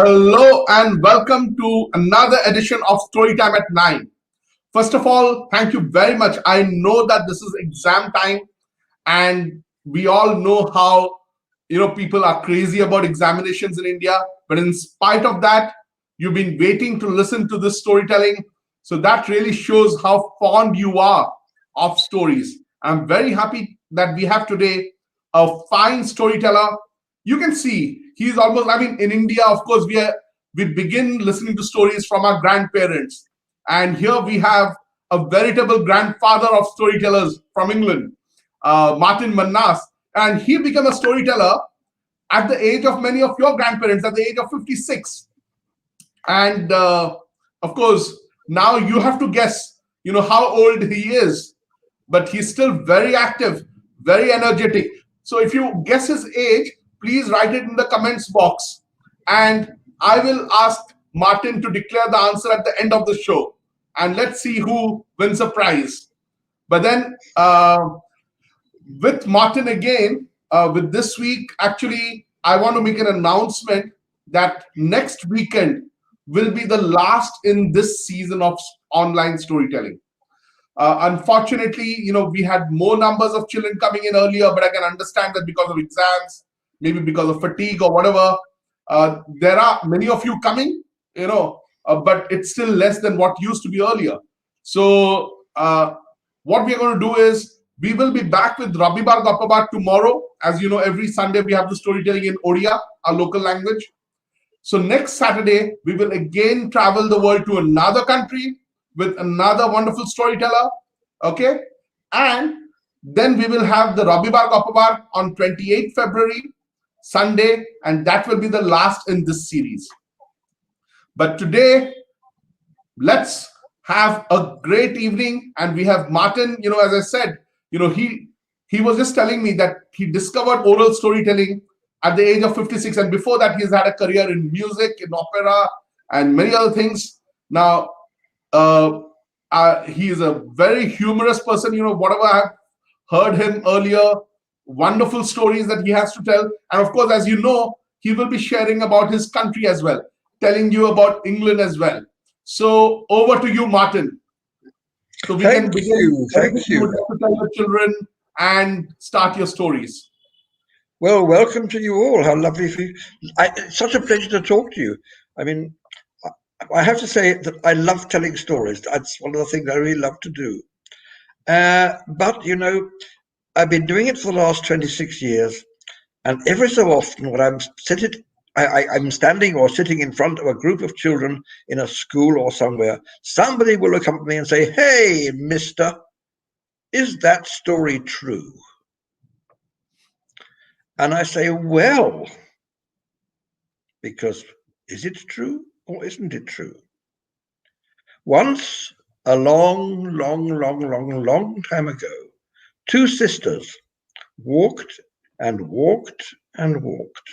Hello and welcome to another edition of Storytime at 9. First of all, thank you very much. I know that this is exam time and we all know how people are crazy about examinations in India, but in spite of that, you've been waiting to listen to this storytelling. So that really shows how fond you are of stories. I'm very happy that we have today a fine storyteller. You can see he's almost, in India, of course, we begin listening to stories from our grandparents. And here we have a veritable grandfather of storytellers from England, Martin Manasse. And he became a storyteller at the age of many of your grandparents, at the age of 56. And of course, now you have to guess, how old he is. But he's still very active, very energetic. So if you guess his age, please write it in the comments box. And I will ask Martin to declare the answer at the end of the show. And let's see who wins a prize. But then with Martin again, with this week, actually, I want to make an announcement that next weekend will be the last in this season of online storytelling. Unfortunately, we had more numbers of children coming in earlier, but I can understand that because of exams, maybe because of fatigue or whatever, there are many of you coming, but it's still less than what used to be earlier. So what we're going to do is we will be back with Rabibar Gapabar tomorrow. As you know, every Sunday we have the storytelling in Odia, our local language. So next Saturday, we will again travel the world to another country with another wonderful storyteller, okay? And then we will have the Rabibar Gapabar on 28th February, Sunday, and that will be the last in this series. But today, let's have a great evening. And we have Martin, as I said, he was just telling me that he discovered oral storytelling at the age of 56. And before that, he's had a career in music, in opera, and many other things. Now, he is a very humorous person. Whatever I've heard him earlier, wonderful stories that he has to tell. And of course, as you know, he will be sharing about his country as well, telling you about England as well. So over to you, Martin. So we can begin. Thank you. To tell your children and start your stories. Well, welcome to you all. How lovely for you. It's such a pleasure to talk to you. I mean, I have to say that I love telling stories. That's one of the things I really love to do. But, I've been doing it for the last 26 years. And every so often when I'm standing or sitting in front of a group of children in a school or somewhere, somebody will look up at me and say, "Hey, mister, is that story true?" And I say, well, because is it true or isn't it true? Once, a long time ago, two sisters walked and walked and walked.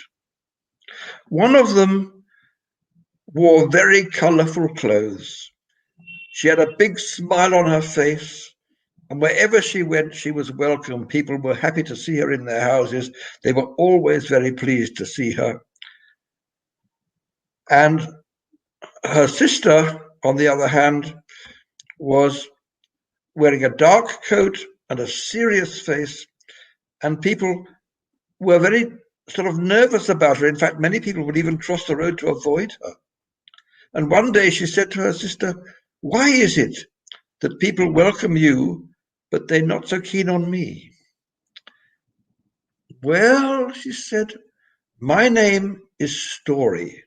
One of them wore very colorful clothes. She had a big smile on her face. And wherever she went, she was welcome. People were happy to see her in their houses. They were always very pleased to see her. And her sister, on the other hand, was wearing a dark coat and a serious face. And people were very sort of nervous about her. In fact, many people would even cross the road to avoid her. And one day she said to her sister, "Why is it that people welcome you but they're not so keen on me?" "Well," she said, "my name is Story.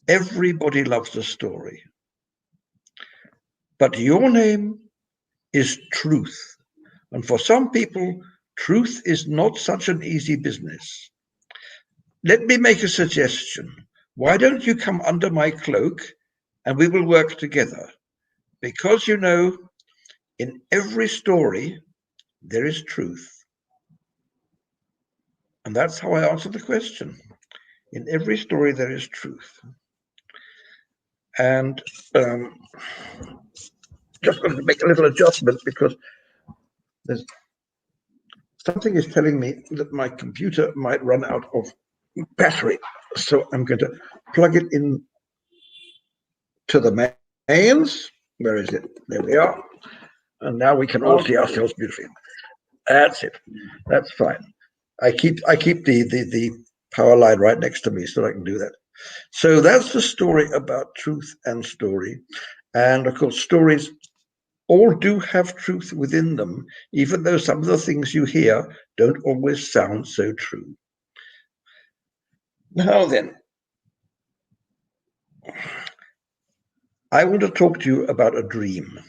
Everybody loves a story. But your name is Truth. And for some people, truth is not such an easy business. Let me make a suggestion. Why don't you come under my cloak and we will work together? Because, in every story, there is truth." And that's how I answer the question. In every story, there is truth. And just going to make a little adjustment because something is telling me that my computer might run out of battery. So I'm going to plug it in to the mains. Where is it? There we are. And now we can all see ourselves beautifully. That's it. That's fine. I keep the power line right next to me so I can do that. So that's the story about truth and story. And of course, stories all do have truth within them, even though some of the things you hear don't always sound so true. Now then, I want to talk to you about a dream.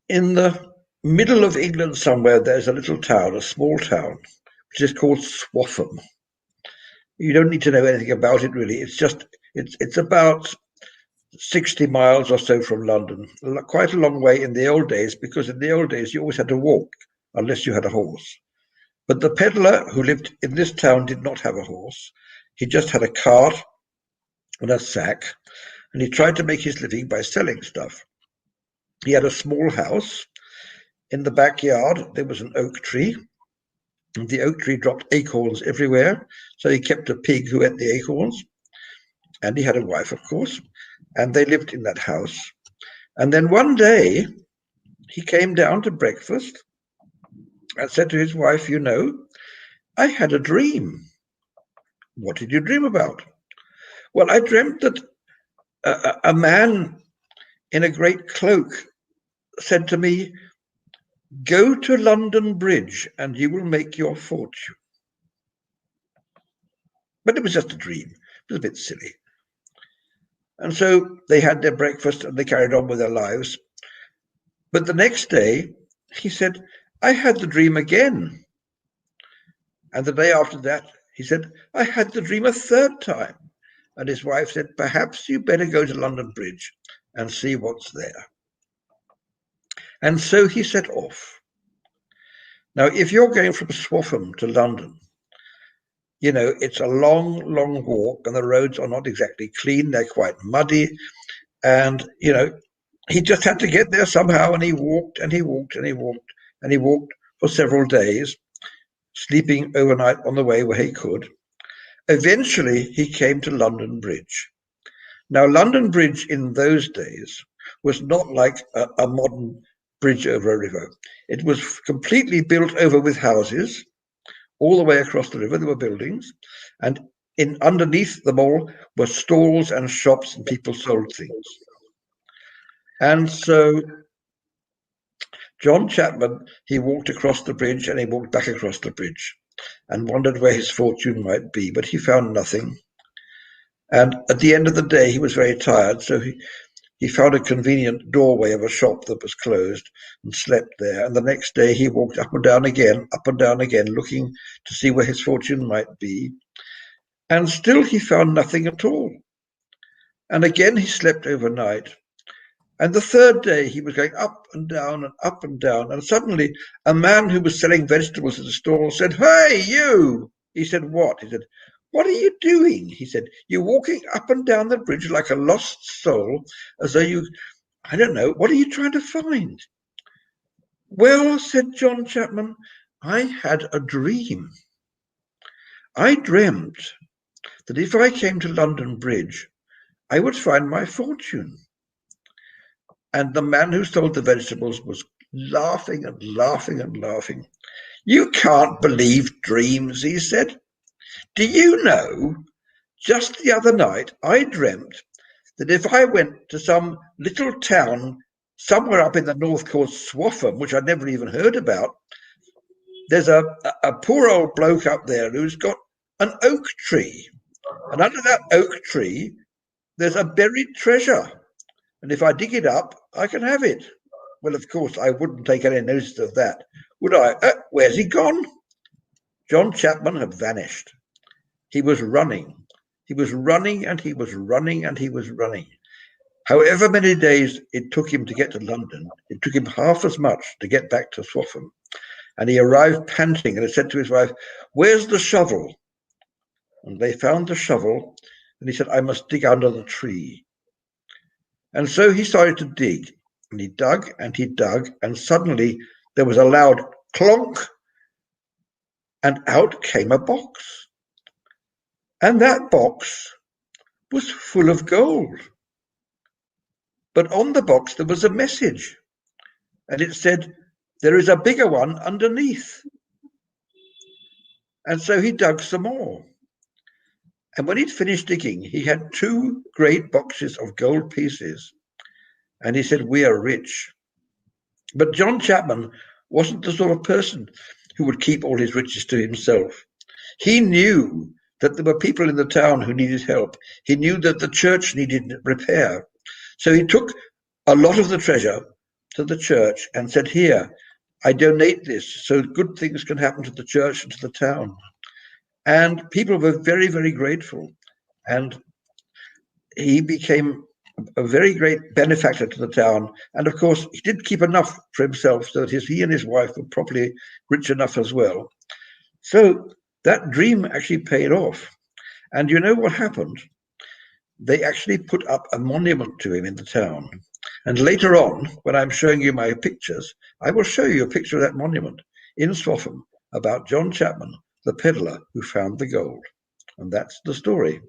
In the middle of England somewhere, there's a little town, a small town, which is called Swaffham. You don't need to know anything about it, really. It's about 60 miles or so from London, quite a long way in the old days, because in the old days you always had to walk unless you had a horse. But the peddler who lived in this town did not have a horse. He just had a cart and a sack, and he tried to make his living by selling stuff. He had a small house. In the backyard, there was an oak tree, and the oak tree dropped acorns everywhere, so he kept a pig who ate the acorns, and he had a wife, of course, and they lived in that house. And then one day, he came down to breakfast and said to his wife, "You know, I had a dream." "What did you dream about?" "Well, I dreamt that a man in a great cloak said to me, 'Go to London Bridge and you will make your fortune.'" But it was just a dream. It was a bit silly. And so they had their breakfast and they carried on with their lives. But the next day, he said, "I had the dream again." And the day after that, he said, "I had the dream a third time." And his wife said, "Perhaps you better go to London Bridge and see what's there." And so he set off. Now, if you're going from Swaffham to London, you know, it's a long, long walk, and the roads are not exactly clean. They're quite muddy. And, you know, he just had to get there somehow, and he walked and he walked and he walked and he walked for several days, sleeping overnight on the way where he could. Eventually, he came to London Bridge. Now, London Bridge in those days was not like a modern bridge over a river. It was completely built over with houses. All the way across the river, there were buildings, and underneath them all were stalls and shops, and people sold things. And so John Chapman, he walked across the bridge and he walked back across the bridge and wondered where his fortune might be, but he found nothing. And at the end of the day, he was very tired, so he found a convenient doorway of a shop that was closed and slept there. And the next day he walked up and down again, looking to see where his fortune might be. And still he found nothing at all. And again he slept overnight. And the third day he was going up and down and up and down. And suddenly a man who was selling vegetables at the stall said, "Hey, you!" He said, "What?" He said, "What are you doing?" He said, "You're walking up and down the bridge like a lost soul, as though I don't know, what are you trying to find?" "Well," said John Chapman, "I had a dream. I dreamt that if I came to London Bridge, I would find my fortune." And the man who sold the vegetables was laughing and laughing and laughing. "You can't believe dreams," he said. "Do you know, just the other night I dreamt that if I went to some little town somewhere up in the north called Swaffham, which I'd never even heard about, there's a poor old bloke up there who's got an oak tree. And under that oak tree, there's a buried treasure. And if I dig it up, I can have it." Well, of course, I wouldn't take any notice of that, would I? Where's he gone? John Chapman had vanished. He was running. He was running and he was running and he was running. However many days it took him to get to London, it took him half as much to get back to Swaffham. And he arrived panting and he said to his wife, "Where's the shovel?" And they found the shovel and he said, "I must dig under the tree." And so he started to dig, and he dug and he dug, and suddenly there was a loud clonk, and out came a box. And that box was full of gold. But on the box there was a message, and it said, "There is a bigger one underneath." And so he dug some more. And when he'd finished digging, he had 2 great boxes of gold pieces. And he said, "We are rich." But John Chapman wasn't the sort of person who would keep all his riches to himself. He knew that there were people in the town who needed help. He knew that the church needed repair. So he took a lot of the treasure to the church and said, "Here, I donate this so good things can happen to the church and to the town." And people were very, very grateful. And he became a very great benefactor to the town. And of course, he did keep enough for himself so that he and his wife were probably rich enough as well. So that dream actually paid off. And you know what happened? They actually put up a monument to him in the town. And later on, when I'm showing you my pictures, I will show you a picture of that monument in Swaffham about John Chapman, the peddler who found the gold. And that's the story.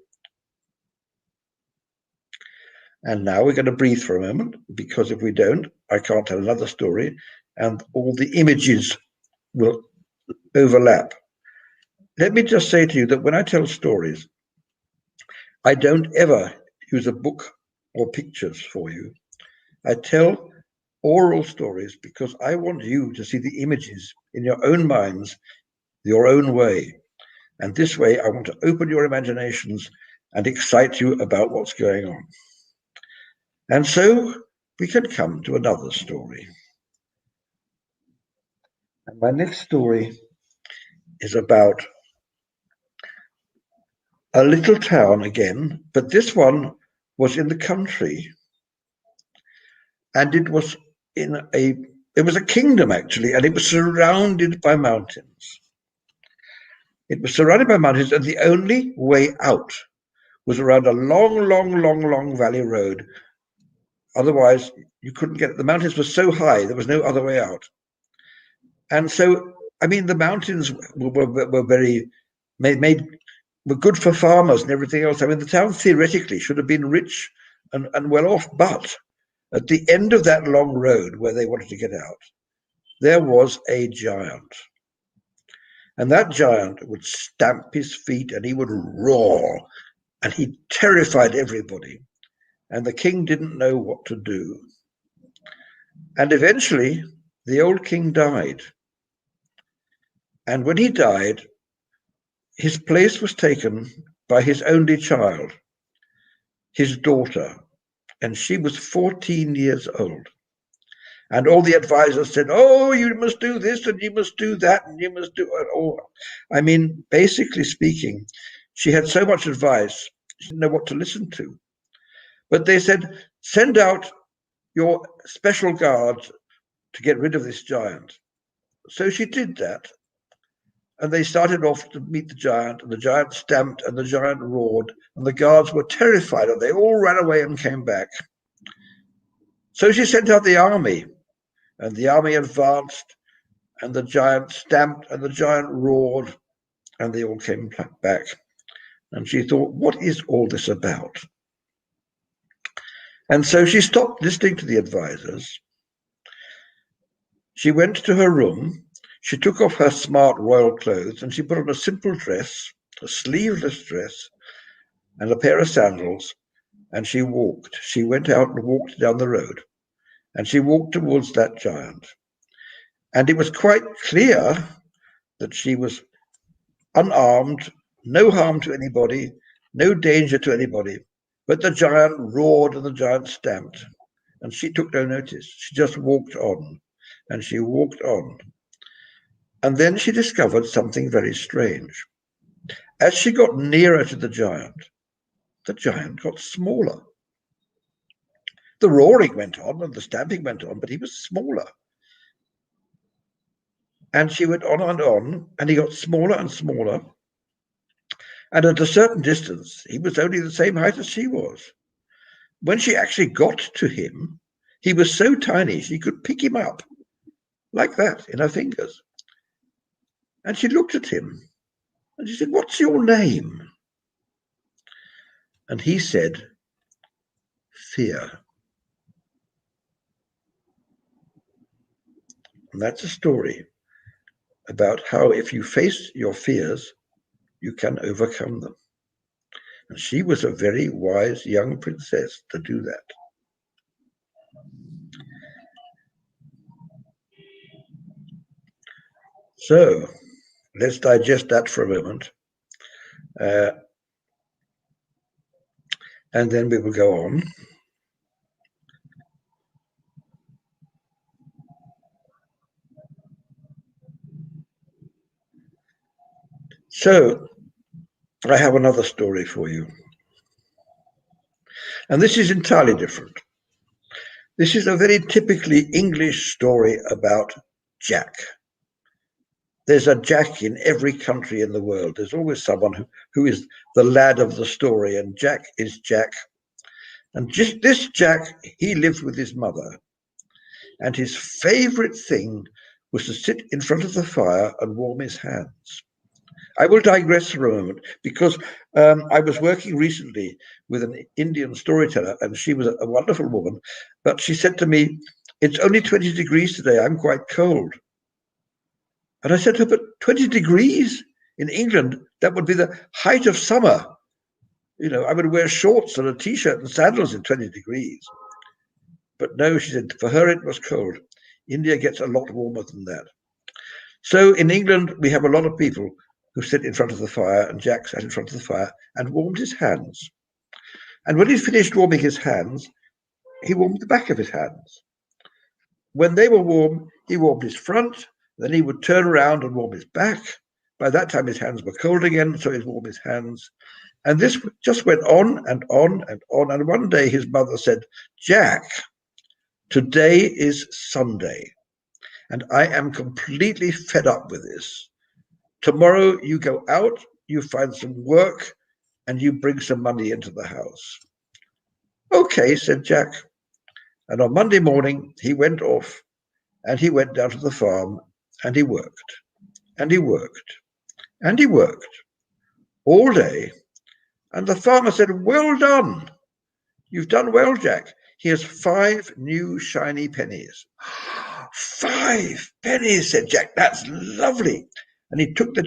And now we're going to breathe for a moment, because if we don't, I can't tell another story, and all the images will overlap. Let me just say to you that when I tell stories, I don't ever use a book or pictures for you. I tell oral stories because I want you to see the images in your own minds, your own way. And this way, I want to open your imaginations and excite you about what's going on. And so we can come to another story. And my next story is about a little town again, but this one was in the country. And it was a kingdom actually, and it was surrounded by mountains. It was surrounded by mountains, and the only way out was around a long valley road. Otherwise, you couldn't get it. The mountains were so high, there was no other way out. And so, I mean, the mountains were very were good for farmers and everything else. I mean, the town theoretically should have been rich and well off, but at the end of that long road where they wanted to get out, there was a giant. And that giant would stamp his feet and he would roar, and he terrified everybody. And the king didn't know what to do. And eventually, the old king died. And when he died, his place was taken by his only child, his daughter, and she was 14 years old. And all the advisors said, "Oh, you must do this and you must do that and you must do it all." I mean, basically speaking, she had so much advice, she didn't know what to listen to. But they said, "Send out your special guards to get rid of this giant." So she did that. And they started off to meet the giant, and the giant stamped and the giant roared, and the guards were terrified, and they all ran away and came back. So she sent out the army, and the army advanced, and the giant stamped and the giant roared, and they all came back. And she thought, what is all this about? And so she stopped listening to the advisors. She went to her room. She took off her smart royal clothes and she put on a simple dress, a sleeveless dress, and a pair of sandals, and she walked. She went out and walked down the road, and she walked towards that giant. And it was quite clear that she was unarmed, no harm to anybody, no danger to anybody. But the giant roared and the giant stamped, and she took no notice. She just walked on, and she walked on. And then she discovered something very strange. As she got nearer to the giant got smaller. The roaring went on and the stamping went on, but he was smaller. And she went on, and he got smaller and smaller. And at a certain distance, he was only the same height as she was. When she actually got to him, he was so tiny she could pick him up like that in her fingers. And she looked at him and she said, "What's your name?" And he said, "Fear." And that's a story about how if you face your fears, you can overcome them. And she was a very wise young princess to do that. So let's digest that for a moment. And then we will go on. So I have another story for you. And this is entirely different. This is a very typically English story about Jack. There's a Jack in every country in the world. There's always someone who is the lad of the story, and Jack is Jack. And just this Jack, he lived with his mother. And his favorite thing was to sit in front of the fire and warm his hands. I will digress for a moment because I was working recently with an Indian storyteller, and she was a wonderful woman, but she said to me, "It's only 20 degrees today. I'm quite cold." And I said to her, "But 20 degrees in England, that would be the height of summer. You know, I would wear shorts and a t-shirt and sandals in 20 degrees. But no," she said, "for her it was cold. India gets a lot warmer than that." So in England, we have a lot of people who sit in front of the fire, and Jack sat in front of the fire and warmed his hands. And when he finished warming his hands, he warmed the back of his hands. When they were warm, he warmed his front, then he would turn around and warm his back. By that time, his hands were cold again, so he'd warm his hands. And this just went on and on and on. And one day his mother said, "Jack, today is Sunday, and I am completely fed up with this. Tomorrow you go out, you find some work, and you bring some money into the house." "Okay," said Jack. And on Monday morning, he went off and he went down to the farm and he worked and he worked and he worked all day. And the farmer said, "Well done. You've done well, Jack. Here's 5 new shiny pennies." "5 pennies," said Jack. "That's lovely." And he took the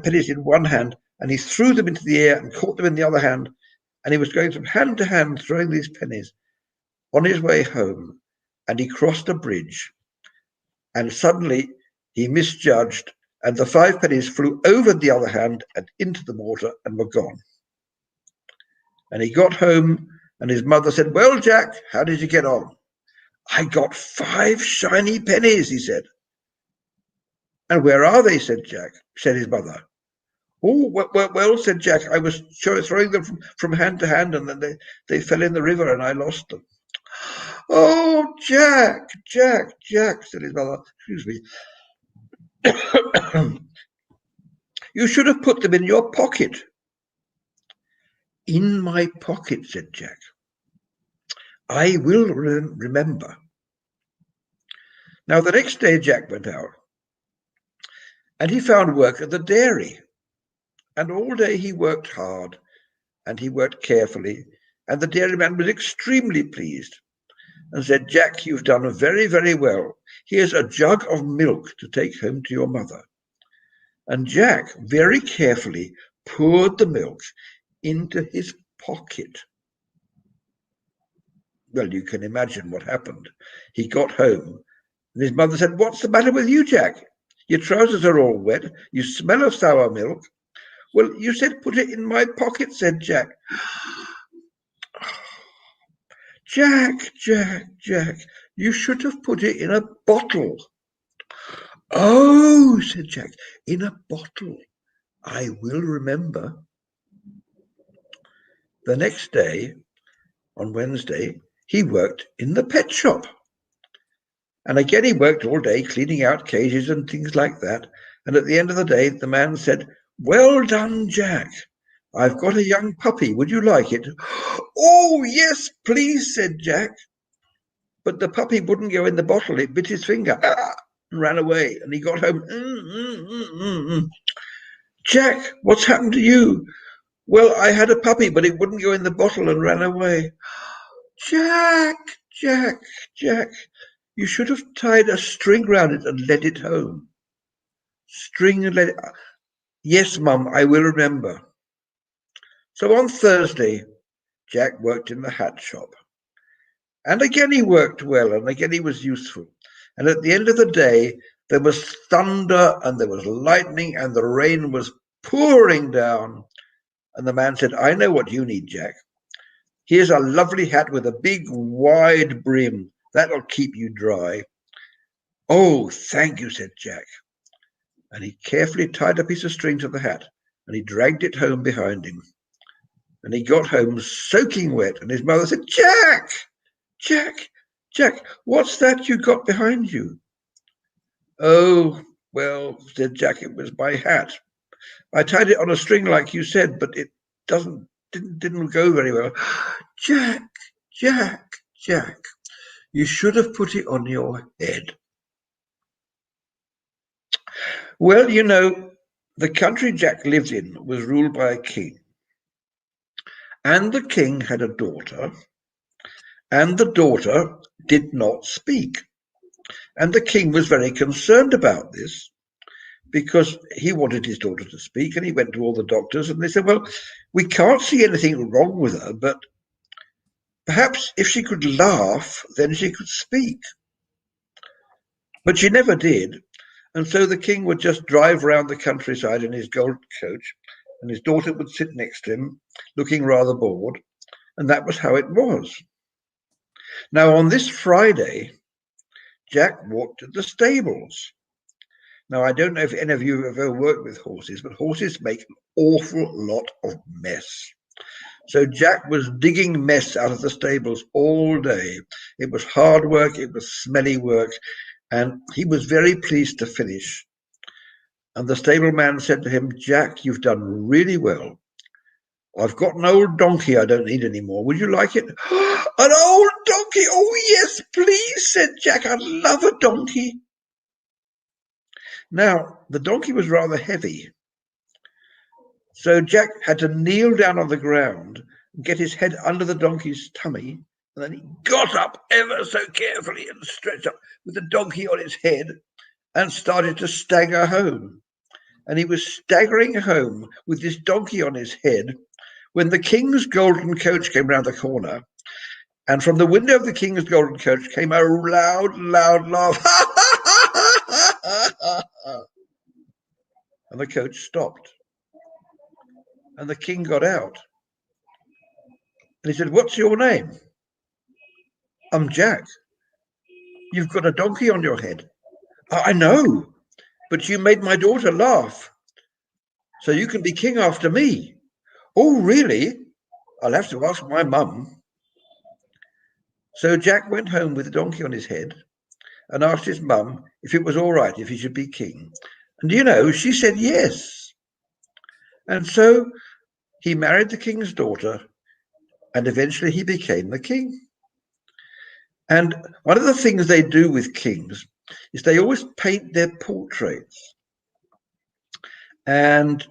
pennies in one hand and he threw them into the air and caught them in the other hand. And he was going from hand to hand throwing these pennies on his way home. And he crossed a bridge. And suddenly he misjudged, and the 5 pennies flew over the other hand and into the water and were gone. And he got home and his mother said, "Well, Jack, how did you get on?" "I got 5 shiny pennies," he said. "And where are they?" said his mother. "Oh, well," said Jack, "I was throwing them from hand to hand, and then they fell in the river and I lost them." "Oh, Jack, said his mother. "Excuse me. You should have put them in your pocket." "In my pocket," said Jack. "I will remember." Now, the next day, Jack went out and he found work at the dairy. And all day he worked hard and he worked carefully. And the dairyman was extremely pleased and said, "Jack, you've done very, very well. Here's a jug of milk to take home to your mother." And Jack very carefully poured the milk into his pocket. Well, you can imagine what happened. He got home and his mother said, "What's the matter with you, Jack? Your trousers are all wet. You smell of sour milk." "Well, you said put it in my pocket," said Jack. Jack, you should have put it in a bottle." "Oh," said Jack, "in a bottle. I will remember." The next day, on Wednesday, he worked in the pet shop. And again, he worked all day cleaning out cages and things like that. And at the end of the day, the man said, "Well done, Jack. I've got a young puppy. Would you like it?" "Oh, yes, please," said Jack. But the puppy wouldn't go in the bottle. It bit his finger. and ran away. And he got home. Jack, what's happened to you? Well, I had a puppy, but it wouldn't go in the bottle and ran away. Jack, Jack, Jack, you should have tied a string round it and led it home. String and let it. Yes, Mum, I will remember. So on Thursday, Jack worked in the hat shop. And again he worked well, and again he was useful. And at the end of the day, there was thunder, and there was lightning, and the rain was pouring down. And the man said, I know what you need, Jack. Here's a lovely hat with a big, wide brim. That'll keep you dry. Oh, thank you, said Jack. And he carefully tied a piece of string to the hat, and he dragged it home behind him. And he got home soaking wet, and his mother said, Jack, Jack, Jack, what's that you got behind you? Oh, well, said Jack, it was my hat. I tied it on a string like you said, but it didn't go very well. Jack, Jack, Jack, you should have put it on your head. Well, you know, the country Jack lived in was ruled by a king. And the king had a daughter, and the daughter did not speak. And the king was very concerned about this because he wanted his daughter to speak, and he went to all the doctors, and they said, well, we can't see anything wrong with her, but perhaps if she could laugh, then she could speak. But she never did. And so the king would just drive around the countryside in his gold coach, and his daughter would sit next to him, looking rather bored. And that was how it was. Now, on this Friday, Jack walked to the stables. Now, I don't know if any of you have ever worked with horses, but horses make an awful lot of mess. So Jack was digging mess out of the stables all day. It was hard work, it was smelly work, and he was very pleased to finish. And the stableman said to him, Jack, you've done really well. I've got an old donkey I don't need anymore. Would you like it? An old donkey? Oh, yes, please, said Jack. I'd love a donkey. Now, the donkey was rather heavy. So Jack had to kneel down on the ground and get his head under the donkey's tummy. And then he got up ever so carefully and stretched up with the donkey on his head and started to stagger home. And he was staggering home with this donkey on his head when the king's golden coach came round the corner. And from the window of the king's golden coach came a loud, loud laugh. And the coach stopped. And the king got out. And he said, what's your name? I'm Jack. You've got a donkey on your head. I know, but you made my daughter laugh. So you can be king after me. Oh, really? I'll have to ask my mum. So Jack went home with the donkey on his head and asked his mum if it was all right if he should be king. And you know, she said yes. And so he married the king's daughter, and eventually he became the king. And one of the things they do with kings is they always paint their portraits. And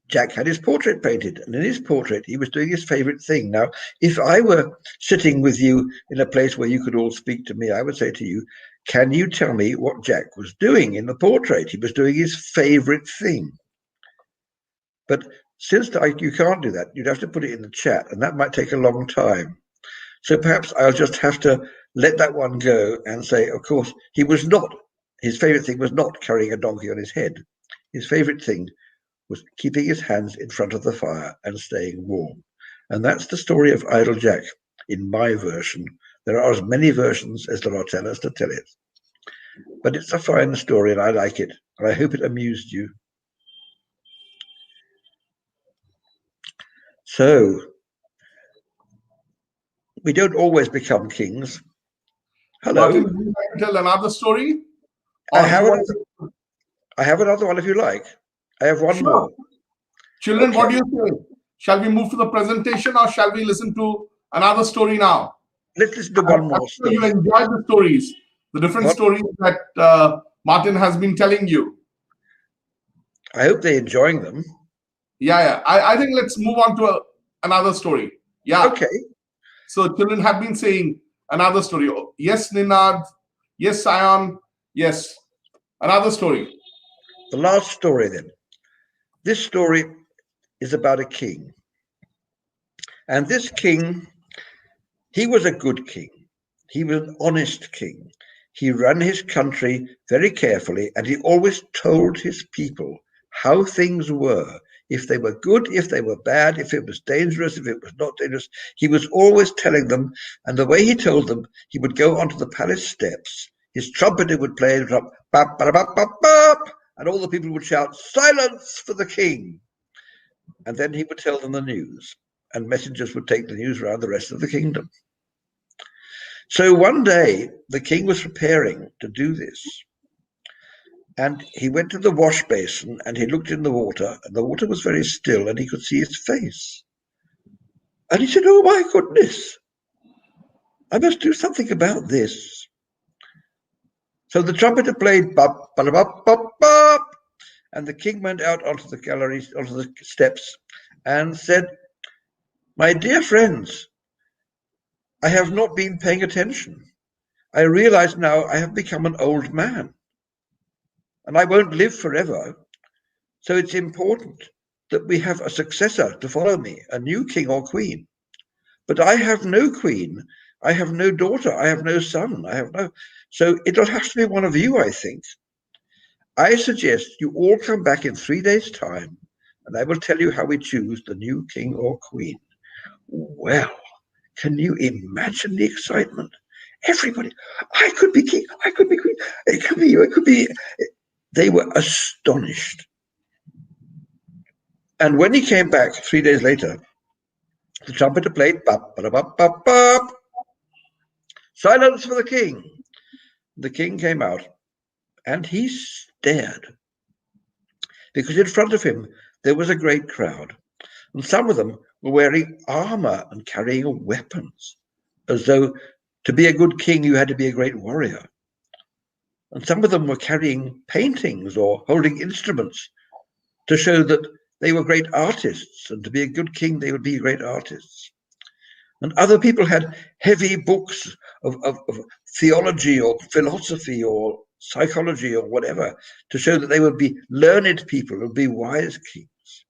Jack had his portrait painted, and in his portrait, he was doing his favorite thing. Now, if I were sitting with you in a place where you could all speak to me, I would say to you, can you tell me what Jack was doing in the portrait? He was doing his favorite thing. But since you can't do that, you'd have to put it in the chat, and that might take a long time. So perhaps I'll just have to let that one go and say, of course, his favorite thing was not carrying a donkey on his head. His favorite thing was keeping his hands in front of the fire and staying warm. And that's the story of Idle Jack in my version. There are as many versions as there are tellers to tell it. But it's a fine story and I like it. And I hope it amused you. So, we don't always become kings. Hello. Martin, would you like to tell another story? I have another one if you like. I have one more. Children, okay. What do you say? Shall we move to the presentation or shall we listen to another story now? Let's listen to one more story. You enjoyed the stories. the different Well, stories that Martin has been telling you. I hope they're enjoying them. Yeah. I think let's move on to another story. Yeah. Okay. So children have been saying another story. Oh, yes, Ninad. Yes, Sion. Yes. Another story. The last story then. This story is about a king. And this king, he was a good king. He was an honest king. He ran his country very carefully, and he always told his people how things were. If they were good, if they were bad, if it was dangerous, if it was not dangerous. He was always telling them, and the way he told them, he would go onto the palace steps. His trumpeter would play and bap, bap, bap, bap, bap, and all the people would shout, "Silence for the king!" And then he would tell them the news, and messengers would take the news around the rest of the kingdom. So one day, the king was preparing to do this, and he went to the wash basin and he looked in the water, and the water was very still, and he could see his face. And he said, "Oh my goodness, I must do something about this." So the trumpeter played bop, bop, bop, bop, bop, and the king went out onto the galleries, onto the steps, and said, "My dear friends, I have not been paying attention. I realize now I have become an old man, and I won't live forever. So it's important that we have a successor to follow me, a new king or queen. But I have no queen, I have no daughter, I have no son, so it'll have to be one of you, I think. I suggest you all come back in 3 days' time, and I will tell you how we choose the new king or queen." Well, can you imagine the excitement? Everybody, "I could be king, I could be queen, it could be you, it could be..." They were astonished. And when he came back 3 days later, the trumpeter played bop, bop, bop, bop, bop. "Silence for the king." The king came out, and he stared, because in front of him there was a great crowd, and some of them were wearing armor and carrying weapons, as though to be a good king you had to be a great warrior. And some of them were carrying paintings or holding instruments to show that they were great artists, and to be a good king they would be great artists. And other people had heavy books of theology or philosophy or psychology or whatever, to show that they would be learned people and be wise kings.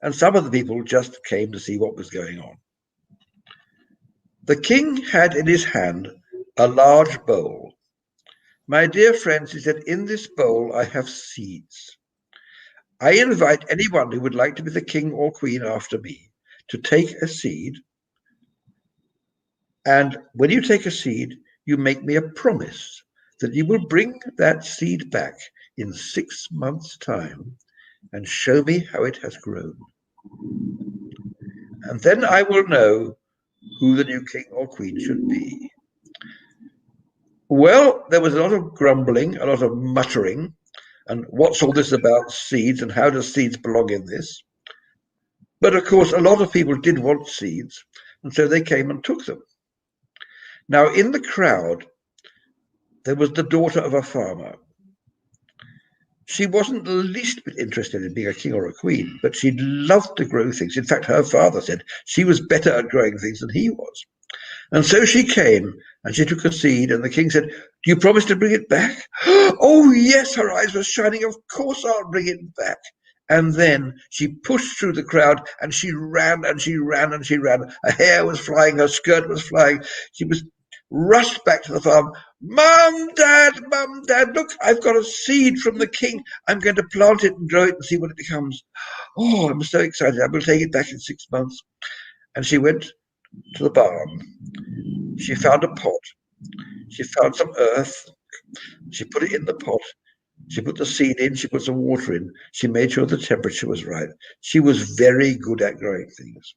And some of the people just came to see what was going on. The king had in his hand a large bowl. "My dear friends," he said, "in this bowl I have seeds. I invite anyone who would like to be the king or queen after me to take a seed. And when you take a seed, you make me a promise that you will bring that seed back in 6 months' time and show me how it has grown. And then I will know who the new king or queen should be." Well, there was a lot of grumbling, a lot of muttering, and what's all this about seeds, and how does seeds belong in this? But of course, a lot of people did want seeds, and so they came and took them. Now, in the crowd, there was the daughter of a farmer. She wasn't the least bit interested in being a king or a queen, but she loved to grow things. In fact, her father said she was better at growing things than he was. And so she came, and she took a seed, and the king said, "Do you promise to bring it back?" "Oh, yes," her eyes were shining. "Of course I'll bring it back." And then she pushed through the crowd, and she ran, and she ran, and she ran. Her hair was flying, her skirt was flying. She was rushed back to the farm. Mum, Dad, look, I've got a seed from the king. I'm going to plant it and grow it and see what it becomes. Oh, I'm so excited. I will take it back in 6 months." And she went to the barn. She found a pot. She found some earth. She put it in the pot. She put the seed in. She put some water in. She made sure the temperature was right. She was very good at growing things.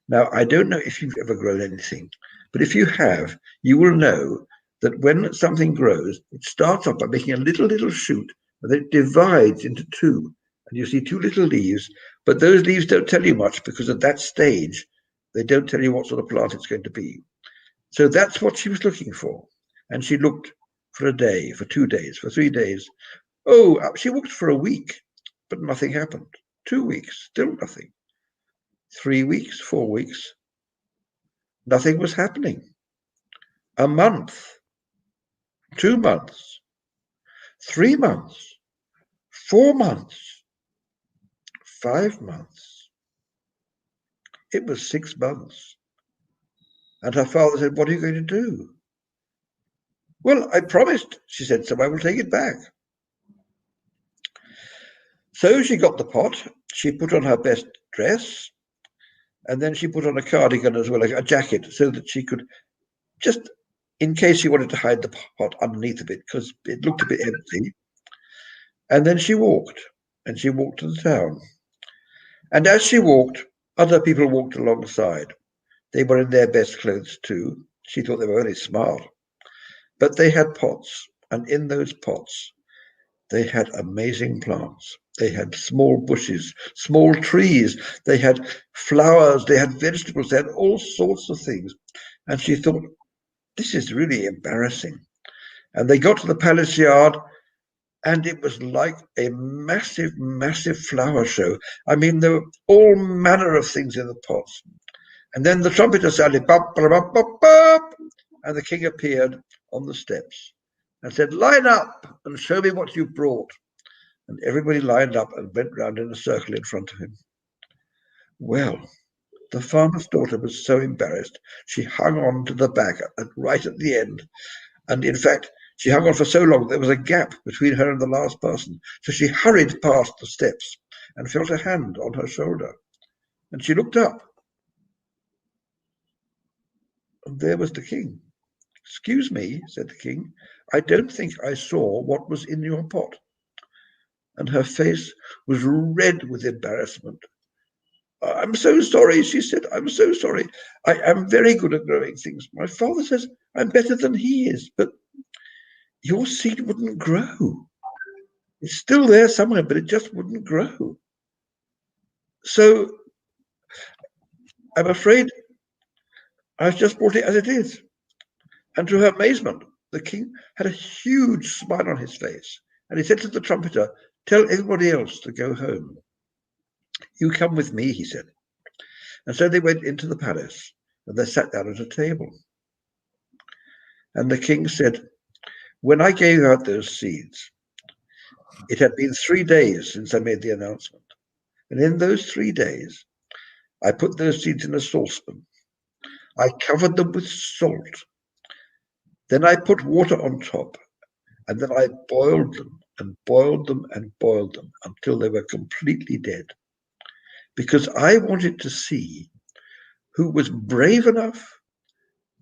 Now, I don't know if you've ever grown anything, but if you have, you will know that when something grows, it starts off by making a little shoot, and then it divides into two. And you see two little leaves, but those leaves don't tell you much, because at that stage, they don't tell you what sort of plant it's going to be. So that's what she was looking for. And she looked for a day, for 2 days, for 3 days. Oh, she walked for a week, but nothing happened. 2 weeks, still nothing. 3 weeks, 4 weeks, nothing was happening. A month, 2 months, 3 months, 4 months, 5 months. It was 6 months. And her father said, "What are you going to do?" "Well, I promised," she said, "so I will take it back." So she got the pot, she put on her best dress, and then she put on a cardigan as well, a jacket, so that she could just, in case she wanted to hide the pot underneath of it, because it looked a bit empty. And then she walked to the town. And as she walked, other people walked alongside. They were in their best clothes too. She thought they were very smart. But they had pots, and in those pots, they had amazing plants. They had small bushes, small trees. They had flowers. They had vegetables. They had all sorts of things. And she thought, this is really embarrassing. And they got to the palace yard, and it was like a massive, massive flower show. I mean, there were all manner of things in the pots. And then the trumpeter sounded, bop, bop, bop, bop, bop, and the king appeared on the steps and said, "Line up and show me what you've brought." And everybody lined up and went round in a circle in front of him. Well, the farmer's daughter was so embarrassed, she hung on to the back right at the end. And in fact, she hung on for so long, there was a gap between her and the last person. So she hurried past the steps and felt a hand on her shoulder. And she looked up. And there was the king. "Excuse me," said the king, "I don't think I saw what was in your pot." And her face was red with embarrassment. "I'm so sorry," she said. "I'm so sorry. I am very good at growing things. My father says I'm better than he is, but your seed wouldn't grow. It's still there somewhere, but it just wouldn't grow. So I'm afraid I've just brought it as it is." And to her amazement, the king had a huge smile on his face. And he said to the trumpeter, "Tell everybody else to go home." "You come with me," he said. And so they went into the palace, and they sat down at a table. And the king said, "When I gave out those seeds, it had been 3 days since I made the announcement. And in those 3 days, I put those seeds in a saucepan. I covered them with salt. Then I put water on top, and then I boiled them and boiled them and boiled them until they were completely dead. Because I wanted to see who was brave enough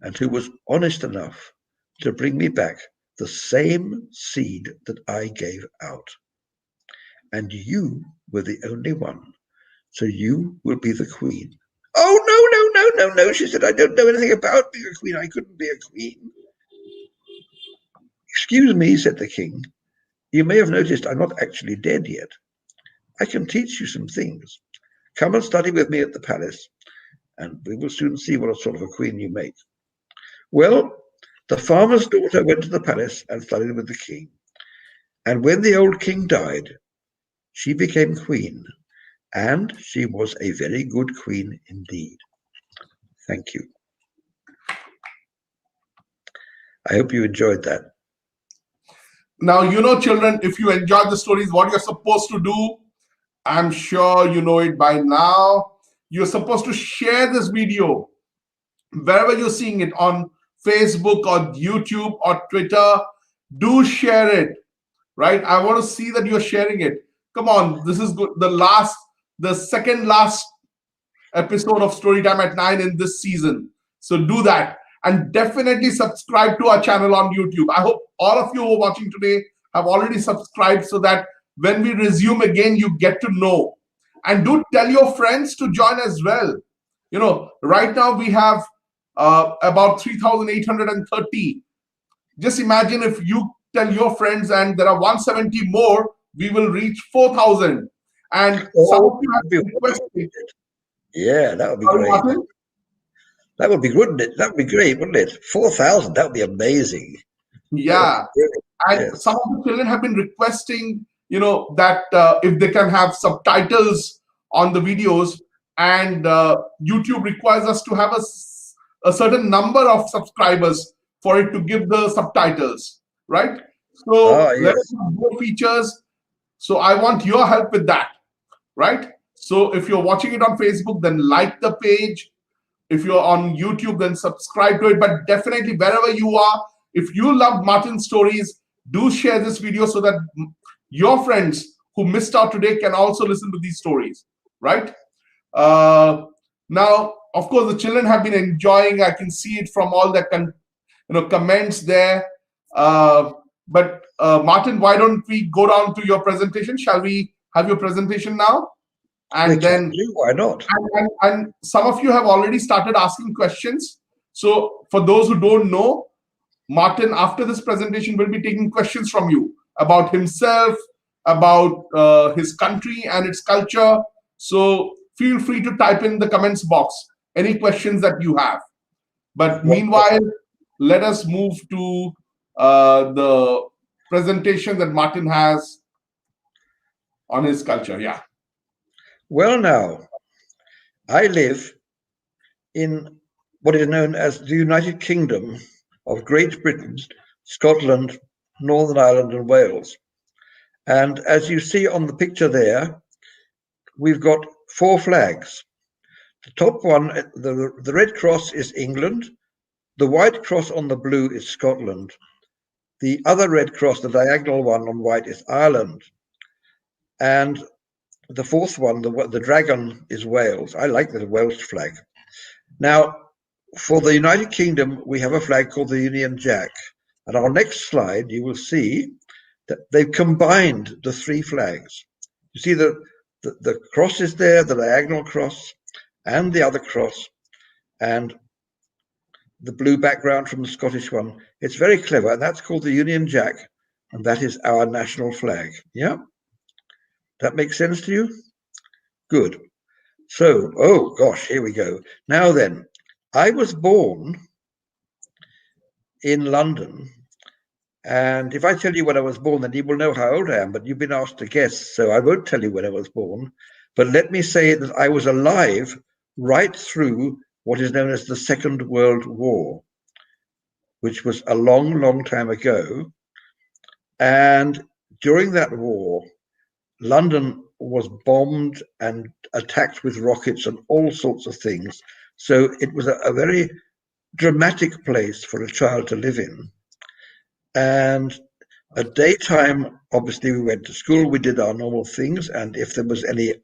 and who was honest enough to bring me back the same seed that I gave out. And you were the only one, so you will be the queen." "Oh, no, no, no, no, no," she said. "I don't know anything about being a queen. I couldn't be a queen." "Excuse me," said the king. "You may have noticed I'm not actually dead yet. I can teach you some things. Come and study with me at the palace, and we will soon see what sort of a queen you make." Well, the farmer's daughter went to the palace and studied with the king. And when the old king died, she became queen, and she was a very good queen indeed. Thank you. I hope you enjoyed that. Now, children, if you enjoyed the stories, what you're supposed to do, I'm sure you know it by now. You're supposed to share this video wherever you're seeing it, on Facebook or YouTube or Twitter. Do share it, right? I want to see that you're sharing it. Come on, this is good. The second last episode of Storytime at 9 in this season. So do that. And definitely subscribe to our channel on YouTube. I hope all of you who are watching today have already subscribed, so that when we resume again, you get to know. And do tell your friends to join as well. Right now we have about 3,830. Just imagine if you tell your friends and there are 170 more, we will reach 4,000. And some of you have requested. Yeah, that would be great. That would be good, wouldn't it? That would be great, wouldn't it? 4,000, that would be amazing. Yeah. Brilliant. And Yes. some of the children have been requesting, that if they can have subtitles on the videos, and YouTube requires us to have a certain number of subscribers for it to give the subtitles, right? Ah, So let us yes. have more features. So I want your help with that, right? So if you're watching it on Facebook, then like the page. If you're on YouTube, then subscribe to it. But definitely, wherever you are, if you love Martin's stories, do share this video so that your friends who missed out today can also listen to these stories, right? Uh, Now, of course, the children have been enjoying. I can see it from all the comments there. Uh, but Martin, why don't we go down to your presentation? Shall we have your presentation now? We And can then do. Why not? and some of you have already started asking questions. So for those who don't know, Martin, after this presentation, will be taking questions from you about himself, about his country and its culture. So feel free to type in the comments box any questions that you have. But meanwhile, Wonderful. let us move to the presentation that Martin has on his culture. Yeah. Well, now, I live in what is known as the United Kingdom of Great Britain, Scotland, Northern Ireland, and Wales. And as you see on the picture there, we've got 4 flags. The top one, the red cross is England. The white cross on the blue is Scotland. The other red cross, the diagonal one on white, is Ireland. And the fourth one, the dragon, is Wales. I like the Welsh flag. Now, for the United Kingdom, we have a flag called the Union Jack. And on our next slide, you will see that they've combined the 3 flags. You see the cross is there, the diagonal cross, and the other cross, and the blue background from the Scottish one. It's very clever, and that's called the Union Jack, and that is our national flag. Yeah? That makes sense to you? Good. So, oh gosh, here we go. Now then, I was born in London, and if I tell you when I was born, then you will know how old I am, but you've been asked to guess, so I won't tell you when I was born. But let me say that I was alive right through what is known as the Second World War, which was a long, long time ago. And during that war, London was bombed and attacked with rockets and all sorts of things. So it was a very dramatic place for a child to live in. And at daytime, obviously, we went to school, we did our normal things. And if there was any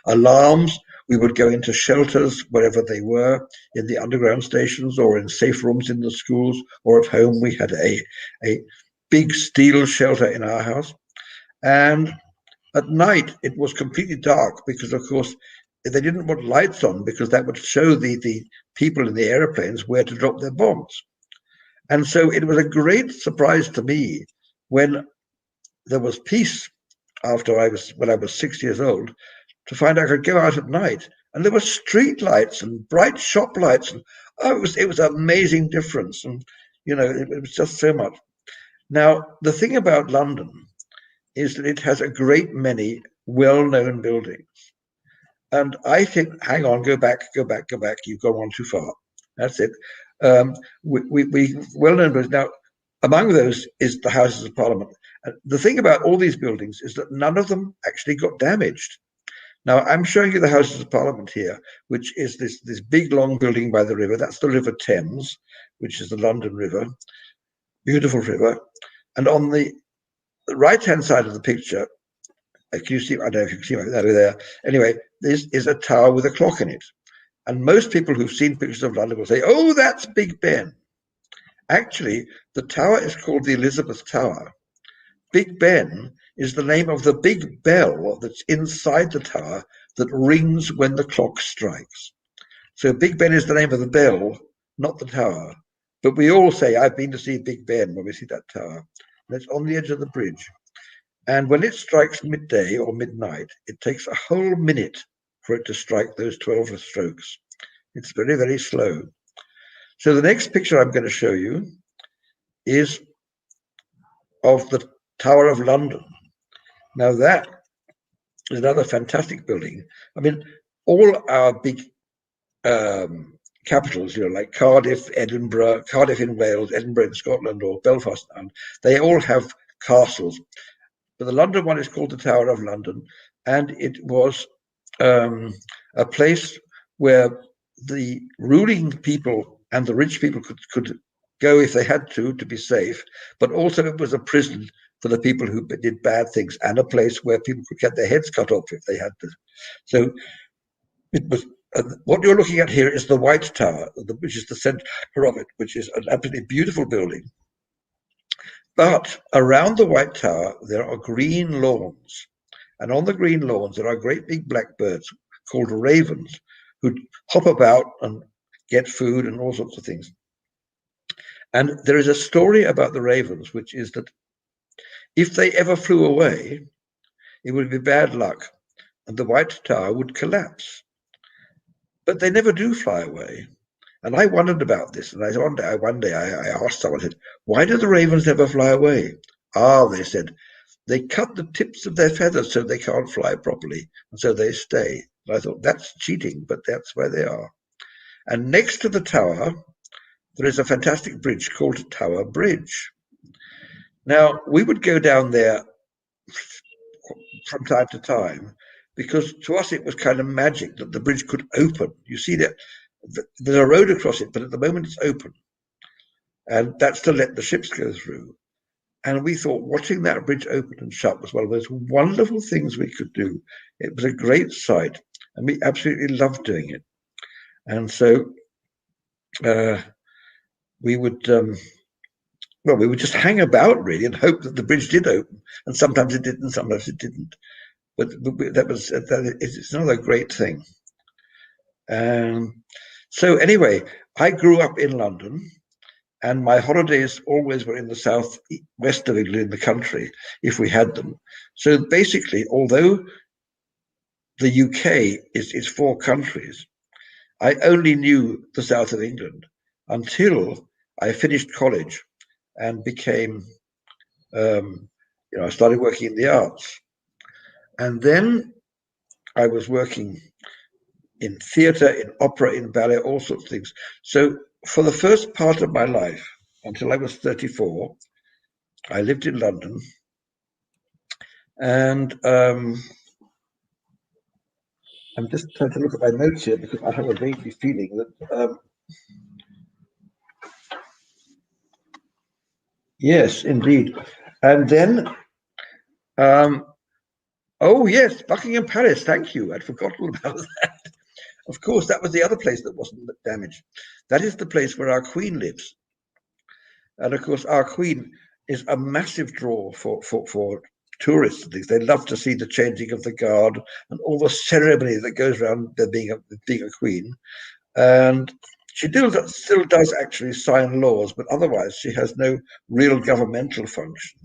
alarms, we would go into shelters wherever they were, in the underground stations or in safe rooms in the schools, or at home. We had a big steel shelter in our house. And at night, it was completely dark because, of course, they didn't want lights on because that would show the people in the airplanes where to drop their bombs. And so it was a great surprise to me when there was peace when I was 6 years old, to find I could go out at night and there were street lights and bright shop lights, and it was an amazing difference. And it was just so much. Now the thing about London is that it has a great many well-known buildings. And I think, hang on, go back. You've gone on too far. That's it. We well-known buildings. Now, among those is the Houses of Parliament. And the thing about all these buildings is that none of them actually got damaged. Now, I'm showing you the Houses of Parliament here, which is this big, long building by the river. That's the River Thames, which is the London River. Beautiful river. And on the right-hand side of the picture, can you see? I don't know if you can see that over there. Anyway, this is a tower with a clock in it. And most people who've seen pictures of London will say, oh, that's Big Ben. Actually, the tower is called the Elizabeth Tower. Big Ben is the name of the big bell that's inside the tower that rings when the clock strikes. So Big Ben is the name of the bell, not the tower. But we all say, I've been to see Big Ben when we see that tower. And it's on the edge of the bridge. And when it strikes midday or midnight, it takes a whole minute for it to strike those 12 strokes. It's very, very slow. So the next picture I'm going to show you is of the Tower of London. Now that is another fantastic building. I mean, all our big capitals, like Cardiff, Edinburgh, Cardiff in Wales, Edinburgh in Scotland, or Belfast, and they all have castles. But the London one is called the Tower of London, and it was a place where the ruling people and the rich people could go if they had to be safe, but also it was a prison for the people who did bad things, and a place where people could get their heads cut off if they had to. So it was. What you're looking at here is the White Tower, which is the center of it, which is an absolutely beautiful building. But around the White Tower, there are green lawns. And on the green lawns, there are great big black birds called ravens who hop about and get food and all sorts of things. And there is a story about the ravens, which is that if they ever flew away, it would be bad luck and the White Tower would collapse. But they never do fly away. And I wondered about this. And one day I asked someone, I said, why do the ravens never fly away? Ah, they said, they cut the tips of their feathers so they can't fly properly. And so they stay. And I thought, that's cheating, but that's where they are. And next to the tower, there is a fantastic bridge called Tower Bridge. Now, we would go down there from time to time because to us it was kind of magic that the bridge could open. You see that there's a road across it, but at the moment it's open. And that's to let the ships go through. And we thought watching that bridge open and shut was one of those wonderful things we could do. It was a great sight, and we absolutely loved doing it. And so we would just hang about really and hope that the bridge did open. And sometimes it did, and sometimes it didn't. But it's another great thing. So anyway, I grew up in London. And my holidays always were in the south west of England, in the country, if we had them. So basically, although the UK is 4 countries, I only knew the south of England until I finished college and became, I started working in the arts. And then I was working in theatre, in opera, in ballet, all sorts of things. So for the first part of my life, until I was 34, I lived in London. And I'm just trying to look at my notes here because I have a vaguely feeling that, yes, indeed. And then, oh yes, Buckingham Palace, thank you. I'd forgotten about that. Of course, that was the other place that wasn't damaged. That is the place where our Queen lives. And of course, our Queen is a massive draw for tourists and things. They love to see the changing of the guard and all the ceremony that goes around there being a queen. And she still does actually sign laws, but otherwise she has no real governmental function.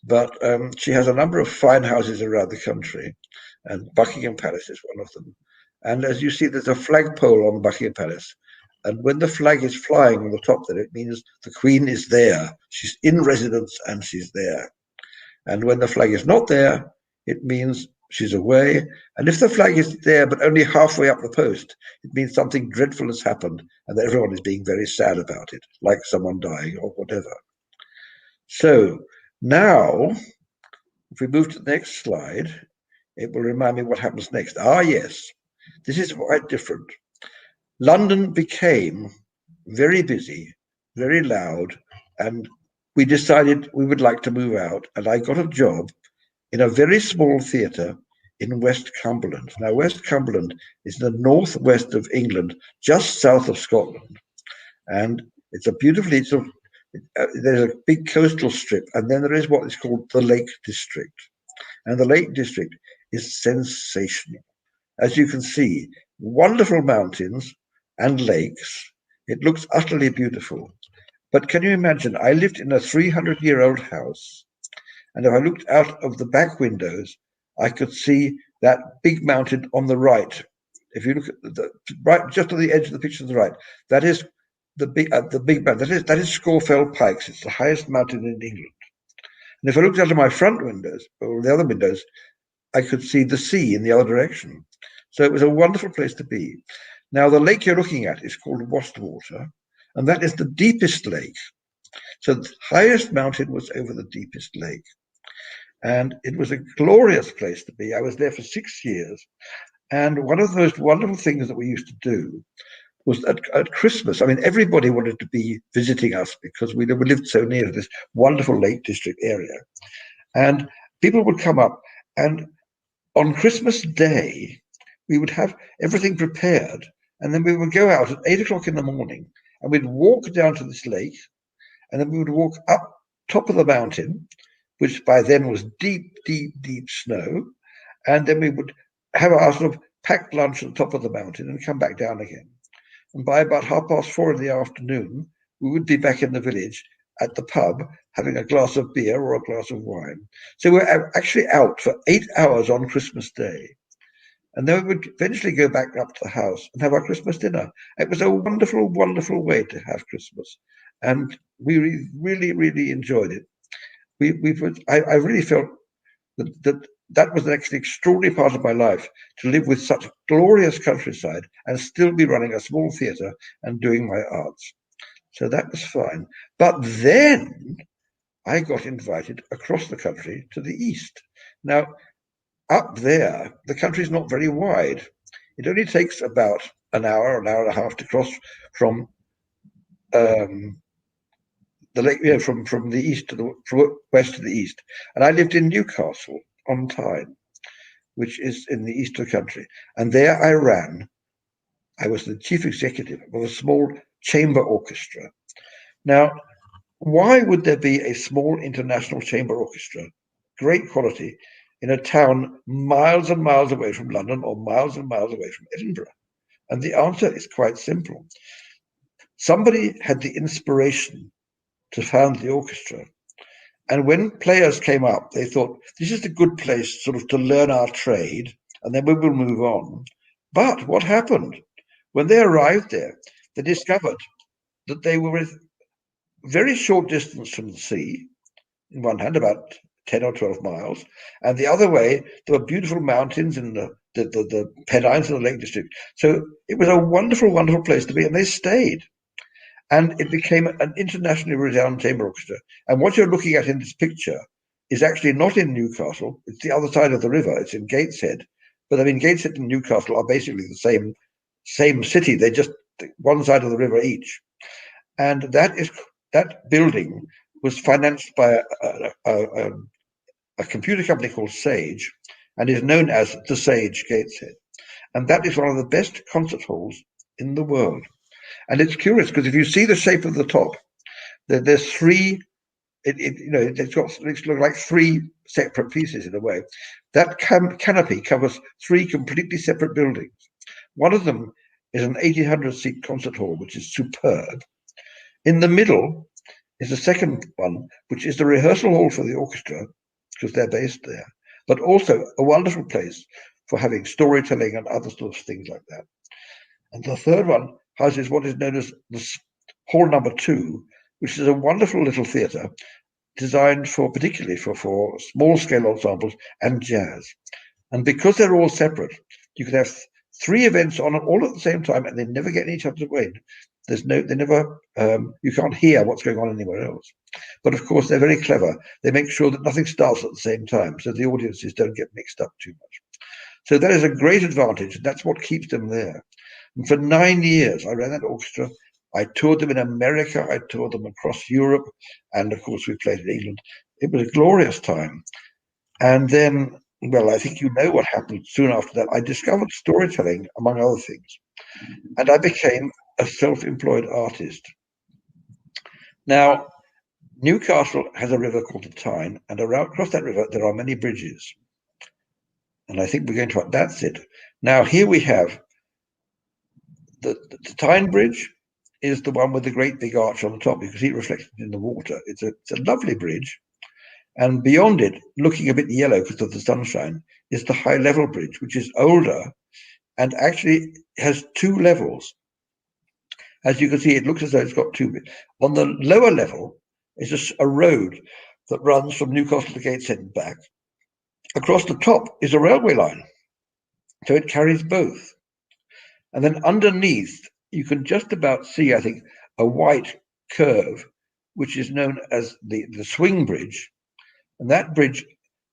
But she has a number of fine houses around the country, and Buckingham Palace is one of them. And as you see, there's a flagpole on Buckingham Palace. And when the flag is flying on the top there, it means the Queen is there. She's in residence and she's there. And when the flag is not there, it means she's away. And if the flag is there but only halfway up the post, it means something dreadful has happened and everyone is being very sad about it, like someone dying or whatever. So now, if we move to the next slide, it will remind me what happens next. Ah, yes, this is quite different. London became very busy, very loud, and we decided we would like to move out. And I got a job in a very small theatre in West Cumberland. Now, West Cumberland is the northwest of England, just south of Scotland. And it's a beautifully there's a big coastal strip, and then there is what is called the Lake District. And the Lake District is sensational. As you can see, wonderful mountains and lakes. It looks utterly beautiful. But can you imagine, I lived in a 300-year-old house, and if I looked out of the back windows, I could see that big mountain on the right. If you look at the right, just on the edge of the picture to the right, that is the big mountain. That is Scawfell Pikes. It's the highest mountain in England. And if I looked out of my front windows, or the other windows, I could see the sea in the other direction. So it was a wonderful place to be. Now, the lake you're looking at is called Wastwater, and that is the deepest lake. So the highest mountain was over the deepest lake. And it was a glorious place to be. I was there for 6 years. And one of the most wonderful things that we used to do was at Christmas. I mean, everybody wanted to be visiting us because we lived so near to this wonderful Lake District area. And people would come up, and on Christmas Day, we would have everything prepared. And then we would go out at 8 o'clock in the morning, and we'd walk down to this lake, and then we would walk up top of the mountain, which by then was deep, deep, deep snow. And then we would have our sort of packed lunch at the top of the mountain and come back down again. And by about 4:30 in the afternoon, we would be back in the village at the pub having a glass of beer or a glass of wine. So we're actually out for 8 hours on Christmas Day. And then we would eventually go back up to the house and have our Christmas dinner. It was a wonderful, wonderful way to have Christmas. And we really, really enjoyed it. I really felt that was actually an extraordinary part of my life, to live with such glorious countryside and still be running a small theatre and doing my arts. So that was fine. But then I got invited across the country to the east. Now, up there, the country's not very wide. It only takes about an hour and a half to cross from the lake, from the east to from west to the east. And I lived in Newcastle on Tyne, which is in the east of the country. And there I was the chief executive of a small chamber orchestra. Now, why would there be a small international chamber orchestra, great quality, in a town miles and miles away from London or miles and miles away from Edinburgh? And the answer is quite simple. Somebody had the inspiration to found the orchestra. And when players came up, they thought, this is a good place sort of to learn our trade, and then we will move on. But what happened? When they arrived there, they discovered that they were a very short distance from the sea, in one hand, about 10 or 12 miles, and the other way, there were beautiful mountains in the Pennines of the Lake District. So it was a wonderful, wonderful place to be, and they stayed. And it became an internationally renowned chamber orchestra. And what you're looking at in this picture is actually not in Newcastle. It's the other side of the river. It's in Gateshead. But I mean, Gateshead and Newcastle are basically the same city. They're just one side of the river each. And that building was financed by a computer company called Sage, and is known as the Sage Gateshead. And that is one of the best concert halls in the world. And it's curious because if you see the shape of the top, there's three. It's look like three separate pieces in a way. That canopy covers three completely separate buildings. One of them is an 1,800-seat concert hall, which is superb. In the middle is the second one, which is the rehearsal hall for the orchestra, because they're based there, but also a wonderful place for having storytelling and other sorts of things like that. And the third one houses what is known as the Hall Number 2, which is a wonderful little theatre designed particularly for small-scale ensembles and jazz. And because they're all separate, you can have three events on all at the same time, and they never get in each other's way. You can't hear what's going on anywhere else. But of course, they're very clever. They make sure that nothing starts at the same time, so the audiences don't get mixed up too much. So that is a great advantage, and that's what keeps them there. And for 9 years, I ran that orchestra. I toured them in America. I toured them across Europe. And of course, we played in England. It was a glorious time. And then, well, I think you know what happened soon after that. I discovered storytelling, among other things. And I became a self-employed artist. Now, Newcastle has a river called the Tyne, and across that river, there are many bridges. And I think we're going to, that's it. Now, here we have the Tyne Bridge is the one with the great big arch on the top. You can see it reflected in the water. It's a lovely bridge. And beyond it, looking a bit yellow because of the sunshine, is the High Level Bridge, which is older and actually has 2 levels. As you can see, it looks as though it's got 2. On the lower level is a road that runs from Newcastle to Gateshead and back. Across the top is a railway line, so it carries both. And then underneath, you can just about see, I think, a white curve, which is known as the swing bridge. And that bridge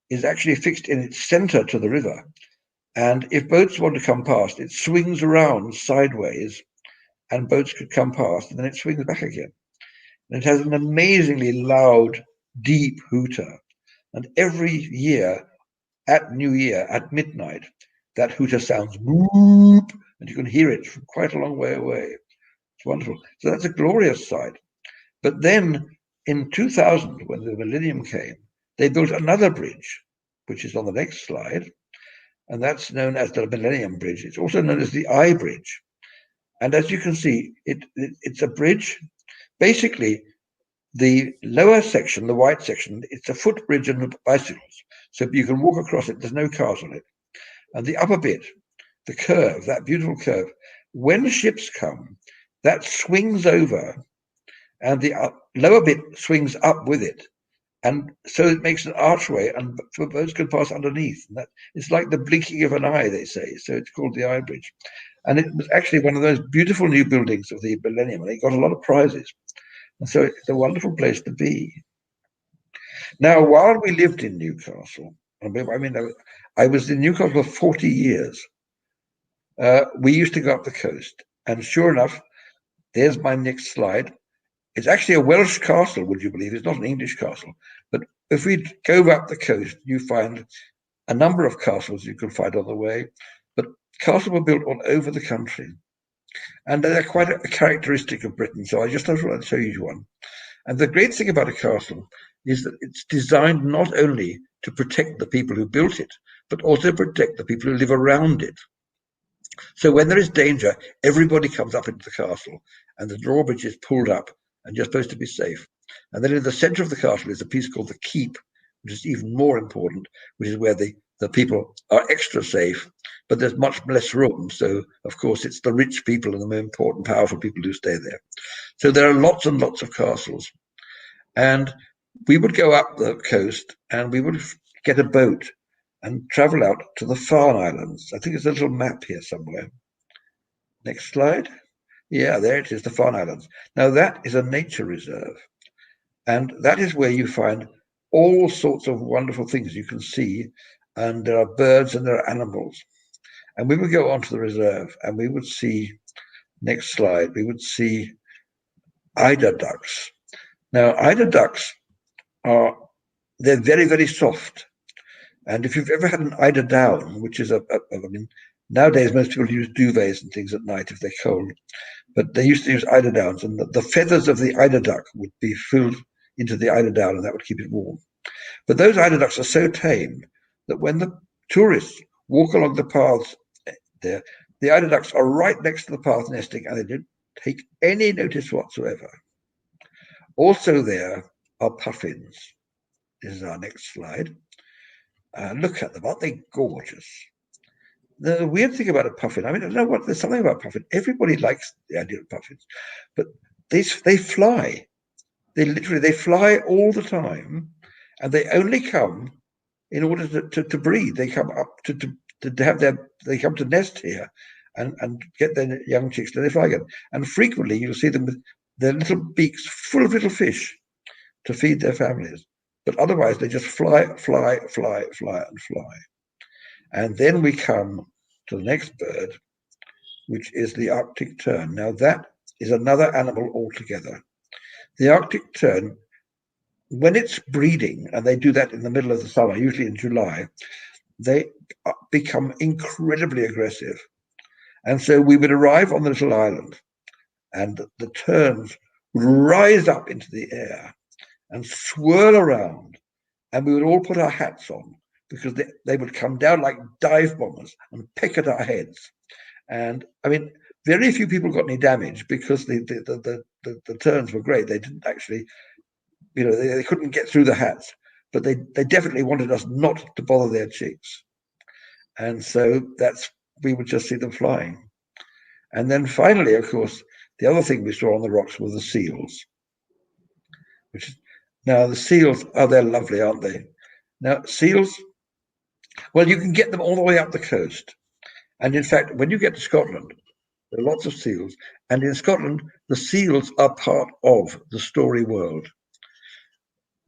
is actually fixed in its center to the river. And if boats want to come past, it swings around sideways and boats could come past, and then it swings back again. And it has an amazingly loud, deep hooter. And every year at New Year, at midnight, that hooter sounds boop, and you can hear it from quite a long way away. It's wonderful. So that's a glorious sight. But then in 2000, when the Millennium came, they built another bridge, which is on the next slide, and that's known as the Millennium Bridge. It's also known as the I Bridge. And as you can see, it's a bridge. Basically, the lower section, the white section, it's a footbridge and bicycles. So you can walk across it, there's no cars on it. And the upper bit, the curve, that beautiful curve, when ships come, that swings over and the lower bit swings up with it. And so it makes an archway and boats can pass underneath. And that, it's like the blinking of an eye, they say. So it's called the I Bridge. And it was actually one of those beautiful new buildings of the Millennium. And it got a lot of prizes. And so it's a wonderful place to be. Now, while we lived in Newcastle, I was in Newcastle for 40 years. We used to go up the coast. And sure enough, there's my next slide. It's actually a Welsh castle, would you believe? It's not an English castle. But if we go up the coast, you find a number of castles you can find on the way. But castles were built all over the country. And they're quite a characteristic of Britain. So I just want to show you one. And the great thing about a castle is that it's designed not only to protect the people who built it, but also protect the people who live around it. So when there is danger, everybody comes up into the castle and the drawbridge is pulled up and you're supposed to be safe. And then in the center of the castle is a piece called the keep, which is even more important, which is where the people are extra safe, but there's much less room. So, of course, it's the rich people and the more important, powerful people who stay there. So there are lots and lots of castles. And we would go up the coast and we would get a boat and travel out to the Farne Islands. I think there's a little map here somewhere. Next slide. Yeah, there it is, the Farne Islands. Now that is a nature reserve. And that is where you find all sorts of wonderful things you can see. And there are birds and there are animals. And we would go onto the reserve and we would see, next slide, we would see eider ducks. Now, eider ducks they're very, very soft. And if you've ever had an eider down, which is nowadays most people use duvets and things at night if they're cold, but they used to use eider downs, and the feathers of the eider duck would be filled into the eider down, and that would keep it warm. But those eider ducks are so tame that when the tourists walk along the paths there, the eider ducks are right next to the path nesting, and they don't take any notice whatsoever. Also there are puffins. This is our next slide. Look at them, aren't they gorgeous? The weird thing about a puffin, I don't know what, there's something about puffin. Everybody likes the idea of puffins, but they fly. They fly all the time, and they only come in order to breed. They come up they come to nest here and get their young chicks, and they fly again. And frequently you'll see them with their little beaks full of little fish to feed their families. But otherwise they just fly. And then we come to the next bird, which is the Arctic tern. Now that is another animal altogether. The Arctic tern, when it's breeding, and they do that in the middle of the summer, usually in July, they become incredibly aggressive. And so we would arrive on the little island, and the terns would rise up into the air and swirl around, and we would all put our hats on, because they would come down like dive bombers and peck at our heads. And very few people got any damage because the terns were great. They didn't actually, they couldn't get through the hats, but they definitely wanted us not to bother their chicks. And so we would just see them flying. And then finally, of course, the other thing we saw on the rocks were the seals, which Now, the seals, oh, they're lovely, aren't they? Now, seals, well, you can get them all the way up the coast. And in fact, when you get to Scotland, there are lots of seals. And in Scotland, the seals are part of the story world.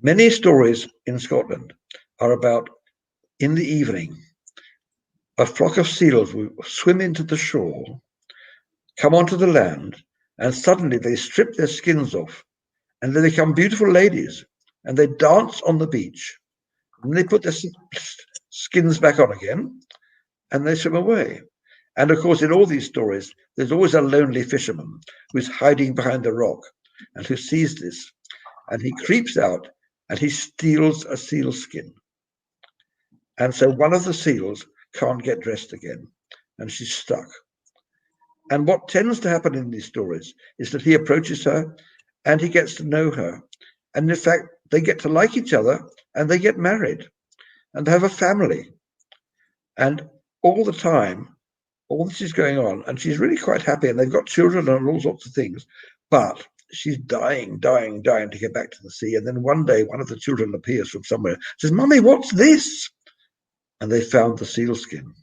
Many stories in Scotland are about, in the evening, a flock of seals will swim into the shore, come onto the land, and suddenly they strip their skins off, and they become beautiful ladies, and they dance on the beach, and they put their skins back on again, and they swim away. And of course, in all these stories, there's always a lonely fisherman who's hiding behind the rock and who sees this, and he creeps out and he steals a seal skin. And so one of the seals can't get dressed again, and she's stuck. And what tends to happen in these stories is that he approaches her and he gets to know her. And in fact, they get to like each other and they get married and they have a family. And all the time, all this is going on, and she's really quite happy, and they've got children and all sorts of things. But she's dying to get back to the sea. And then one day, one of the children appears from somewhere, says, "Mummy, what's this?" And they found the seal skin.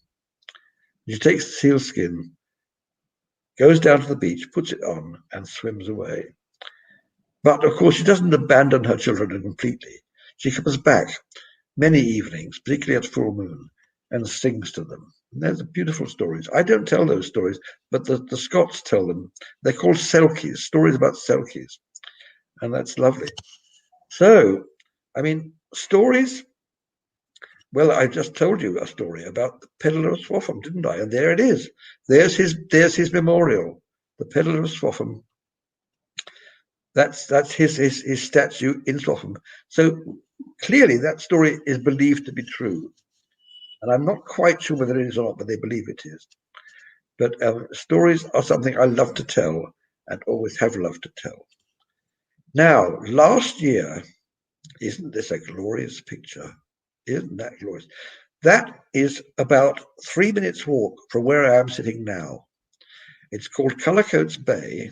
She takes the seal skin, goes down to the beach, puts it on, and swims away. But of course, she doesn't abandon her children completely. She comes back many evenings, particularly at full moon, and sings to them. And they're beautiful stories. I don't tell those stories, but the Scots tell them. They're called selkies, stories about selkies. And that's lovely. So, I mean, stories. Well, I just told you a story about the Peddler of Swaffham, didn't I? And there it is. There's his memorial, the Peddler of Swaffham. That's his statue in Swaffham. So clearly that story is believed to be true. And I'm not quite sure whether it is or not, but they believe it is. But stories are something I love to tell and always have loved to tell. Now, last year, isn't this a glorious picture? Isn't that glorious? That is about 3 minutes walk from where I am sitting now. It's called Cullercoats Bay,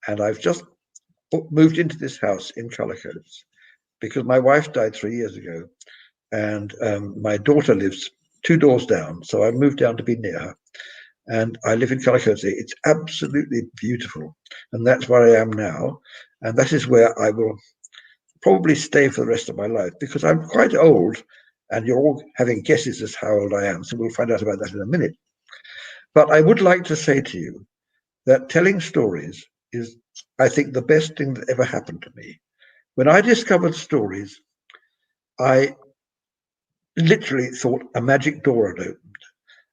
and I've just moved into this house in Cullercoats because my wife died 3 years ago, and my daughter lives 2 doors down, so I moved down to be near her. And I live in Cullercoats. It's absolutely beautiful, and that's where I am now, and that is where I will probably stay for the rest of my life because I'm quite old, and you're all having guesses as how old I am, so we'll find out about that in a minute. But I would like to say to you that telling stories is, I think, the best thing that ever happened to me. When I discovered stories, I literally thought a magic door had opened,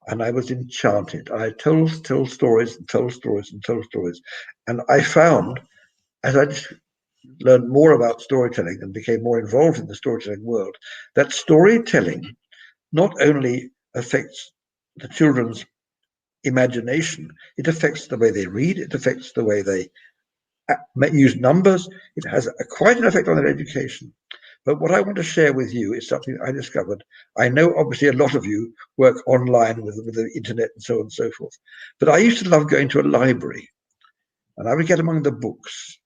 and I was enchanted. I told stories and told stories and told stories, and I found, as I just learned more about storytelling and became more involved in the storytelling world, that storytelling not only affects the children's imagination, it affects the way they read, it affects the way they use numbers, it has quite an effect on their education. But what I want to share with you is something I discovered. I know obviously a lot of you work online with the internet and so on and so forth, but I used to love going to a library, and I would get among the books,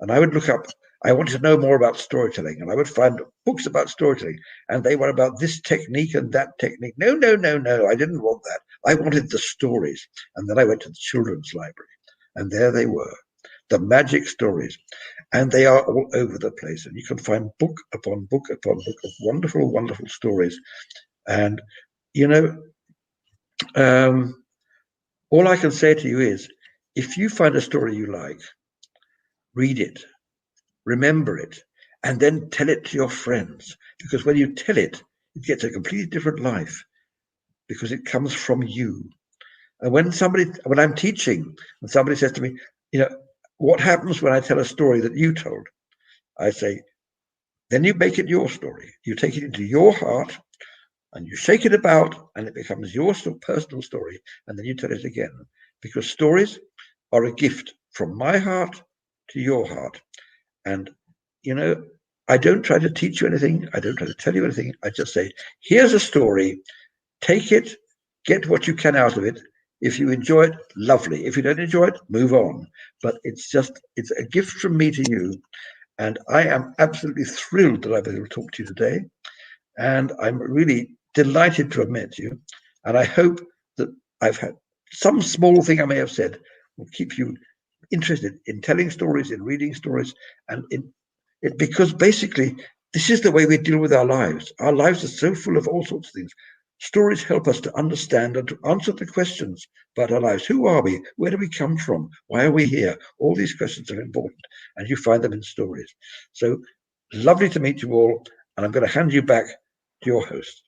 and I would look up, I wanted to know more about storytelling, and I would find books about storytelling, and they were about this technique and that technique. No, I didn't want that. I wanted the stories. And then I went to the children's library, and there they were, the magic stories. And they are all over the place, and you can find book upon book upon book of wonderful, wonderful stories. And, you know, all I can say to you is, if you find a story you like, read it, remember it, and then tell it to your friends. Because when you tell it, it gets a completely different life because it comes from you. And when I'm teaching and somebody says to me, you know, what happens when I tell a story that you told? I say, then you make it your story. You take it into your heart and you shake it about and it becomes your personal story. And then you tell it again, because stories are a gift from my heart to your heart. And, you know, I don't try to teach you anything. I don't try to tell you anything. I just say, here's a story. Take it, get what you can out of it. If you enjoy it, lovely. If you don't enjoy it, move on. But it's a gift from me to you. And I am absolutely thrilled that I've been able to talk to you today. And I'm really delighted to have met you. And I hope that I've had some small thing I may have said will keep you interested in telling stories, in reading stories, and in it, because basically this is the way we deal with our lives. Our lives are so full of all sorts of things. Stories help us to understand and to answer the questions about our lives. Who are we? Where do we come from? Why are we here? All these questions are important, and you find them in stories. So lovely to meet you all, and I'm going to hand you back to your host.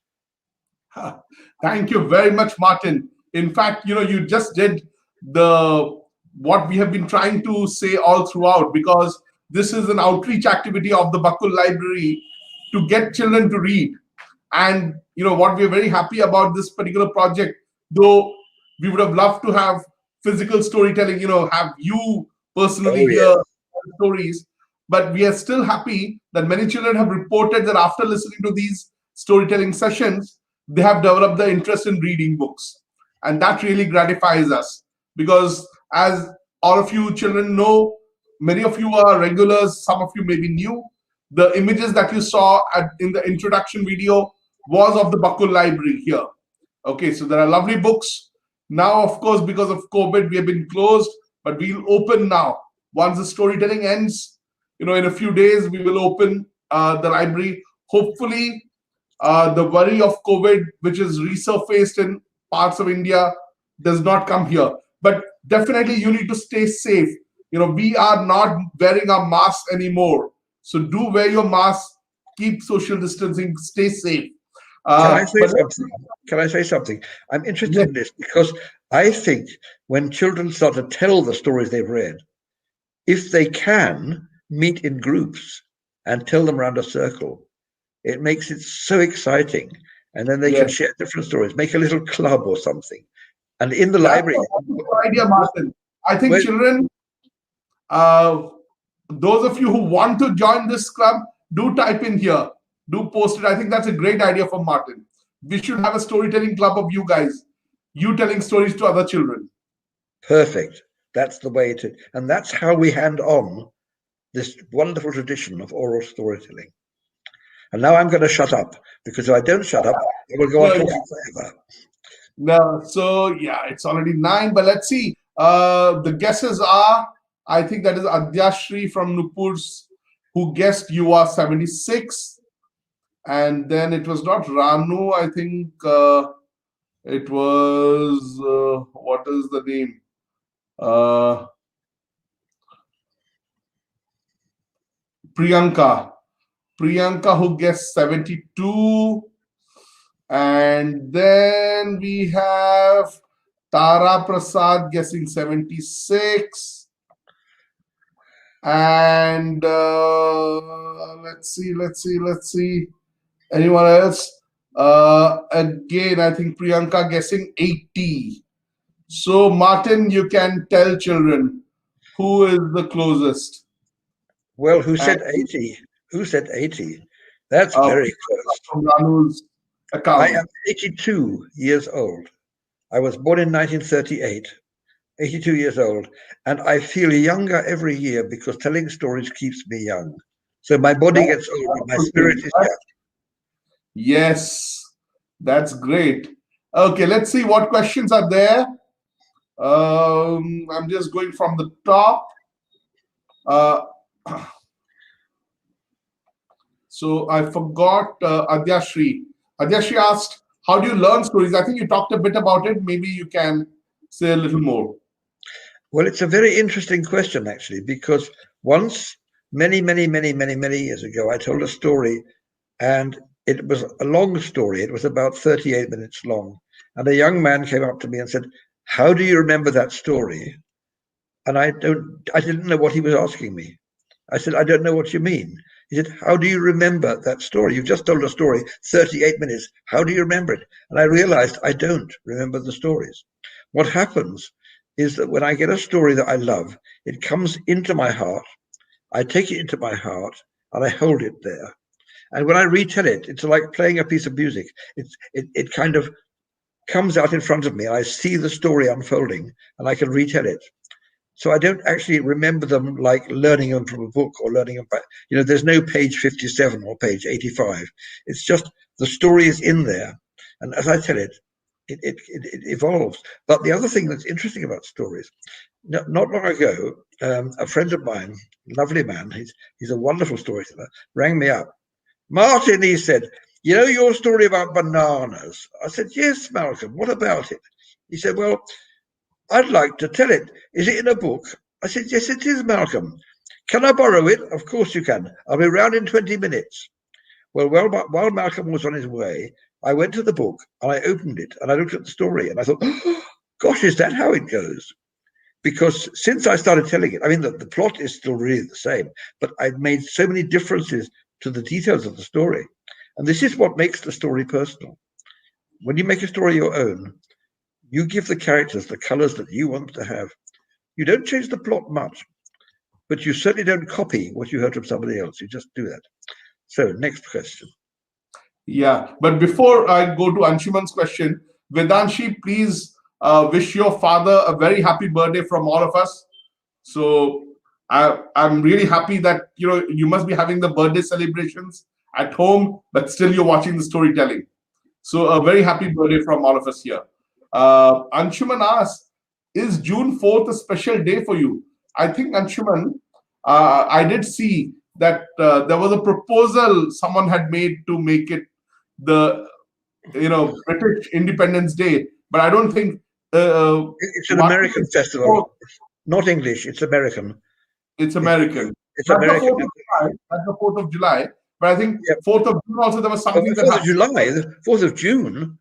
Thank you very much, Martin. In fact, you just did the what we have been trying to say all throughout, because this is an outreach activity of the Bakul Library to get children to read. And what we're very happy about this particular project, though we would have loved to have physical storytelling, have you personally Oh yeah. hear stories, but we are still happy that many children have reported that after listening to these storytelling sessions, they have developed the interest in reading books. And that really gratifies us, because as all of you children know, many of you are regulars, some of you may be new. The images that you saw in the introduction video was of the Bakul Library here. Okay, so there are lovely books. Now, of course, because of COVID, we have been closed, but we'll open now. Once the storytelling ends, in a few days, we will open the library. Hopefully, the worry of COVID, which is resurfaced in parts of India, does not come here. But definitely, you need to stay safe. We are not wearing our masks anymore. So do wear your mask, keep social distancing, stay safe. Can I say But something? Can I say something? I'm interested yes, in this because I think when children start to tell the stories they've read, if they can meet in groups and tell them around a circle, it makes it so exciting. And then they can yes. share different stories, make a little club or something. And in the That's library, a wonderful idea, Martin. I think well, children, those of you who want to join this club, do type in here, do post it. I think that's a great idea for Martin. We should have a storytelling club of you guys, you telling stories to other children. perfect. That's the way to, and that's how we hand on this wonderful tradition of oral storytelling. And now I'm going to shut up because if I don't shut up, I will go on No, yeah. talking forever. No, so yeah, it's already 9, but let's see. The guesses are, I think that is Adyashri from Nupur's, who guessed you are 76. And then it was not Ranu, I think it was, what is the name? Uh, Priyanka. Priyanka, who guessed 72. And then we have Tara Prasad guessing 76. And let's see. Anyone else? Again, I think Priyanka guessing 80. So, Martin, you can tell children who is the closest. Well, who And said 80? Who said 80? That's uh, very close. from Ranu's I account. am 82 years old. I was born in 1938, 82 years old, and I feel younger every year because telling stories keeps me young. So my body That's gets old, but my wonderful spirit thing. is young. Yes, that's great. Okay, let's see what questions are there. I'm just going from the top. Uh, so I forgot Adyashri. Adyashri asked, how do you learn stories? I think you talked a bit about it. Maybe you can say a little more. Well, it's a very interesting question, actually, because once, many years ago, I told a story, and it was a long story. It was about 38 minutes long. And a young man came up to me and said, "How do you remember that story?" And I didn't know what he was asking me. I said, "I don't know what you mean." He said, "How do you remember that story? You've just told a story, 38 minutes. How do you remember it?" And I realized I don't remember the stories. What happens is that when I get a story that I love, it comes into my heart. I take it into my heart and I hold it there. And when I retell it, it's like playing a piece of music. It kind of comes out in front of me. I see the story unfolding and I can retell it. So I don't actually remember them like learning them from a book or learning them by, there's no page 57 or page 85. It's just the story is in there. And as I tell it, it evolves. But the other thing that's interesting about stories, not long ago, a friend of mine, lovely man, he's a wonderful storyteller, rang me up. Martin, he said, your story about bananas? I said, yes, Malcolm, what about it? He said, well, I'd like to tell it. Is it in a book? I said, yes, it is, Malcolm. Can I borrow it? Of course you can. I'll be round in 20 minutes. Well, while Malcolm was on his way, I went to the book and I opened it and I looked at the story and I thought, oh, gosh, is that how it goes? Because since I started telling it, I mean, the plot is still really the same, but I've made so many differences to the details of the story. And this is what makes the story personal. When you make a story your own, you give the characters the colors that you want to have. You don't change the plot much, but you certainly don't copy what you heard from somebody else. You just do that. So, next question. Yeah, but before I go to Anshuman's question, Vedanshi, please wish your father a very happy birthday from all of us. So I'm really happy that you must be having the birthday celebrations at home, but still you're watching the storytelling. So a very happy birthday from all of us here. Anshuman asks, is June 4th a special day for you? I think, Anshuman, I did see that there was a proposal someone had made to make it the British Independence Day, but I don't think it's an American festival. It's not English. It's American. It's American. It's American. That's the 4th of July. But I think 4th of June also there was something that 4th of July, the 4th of June.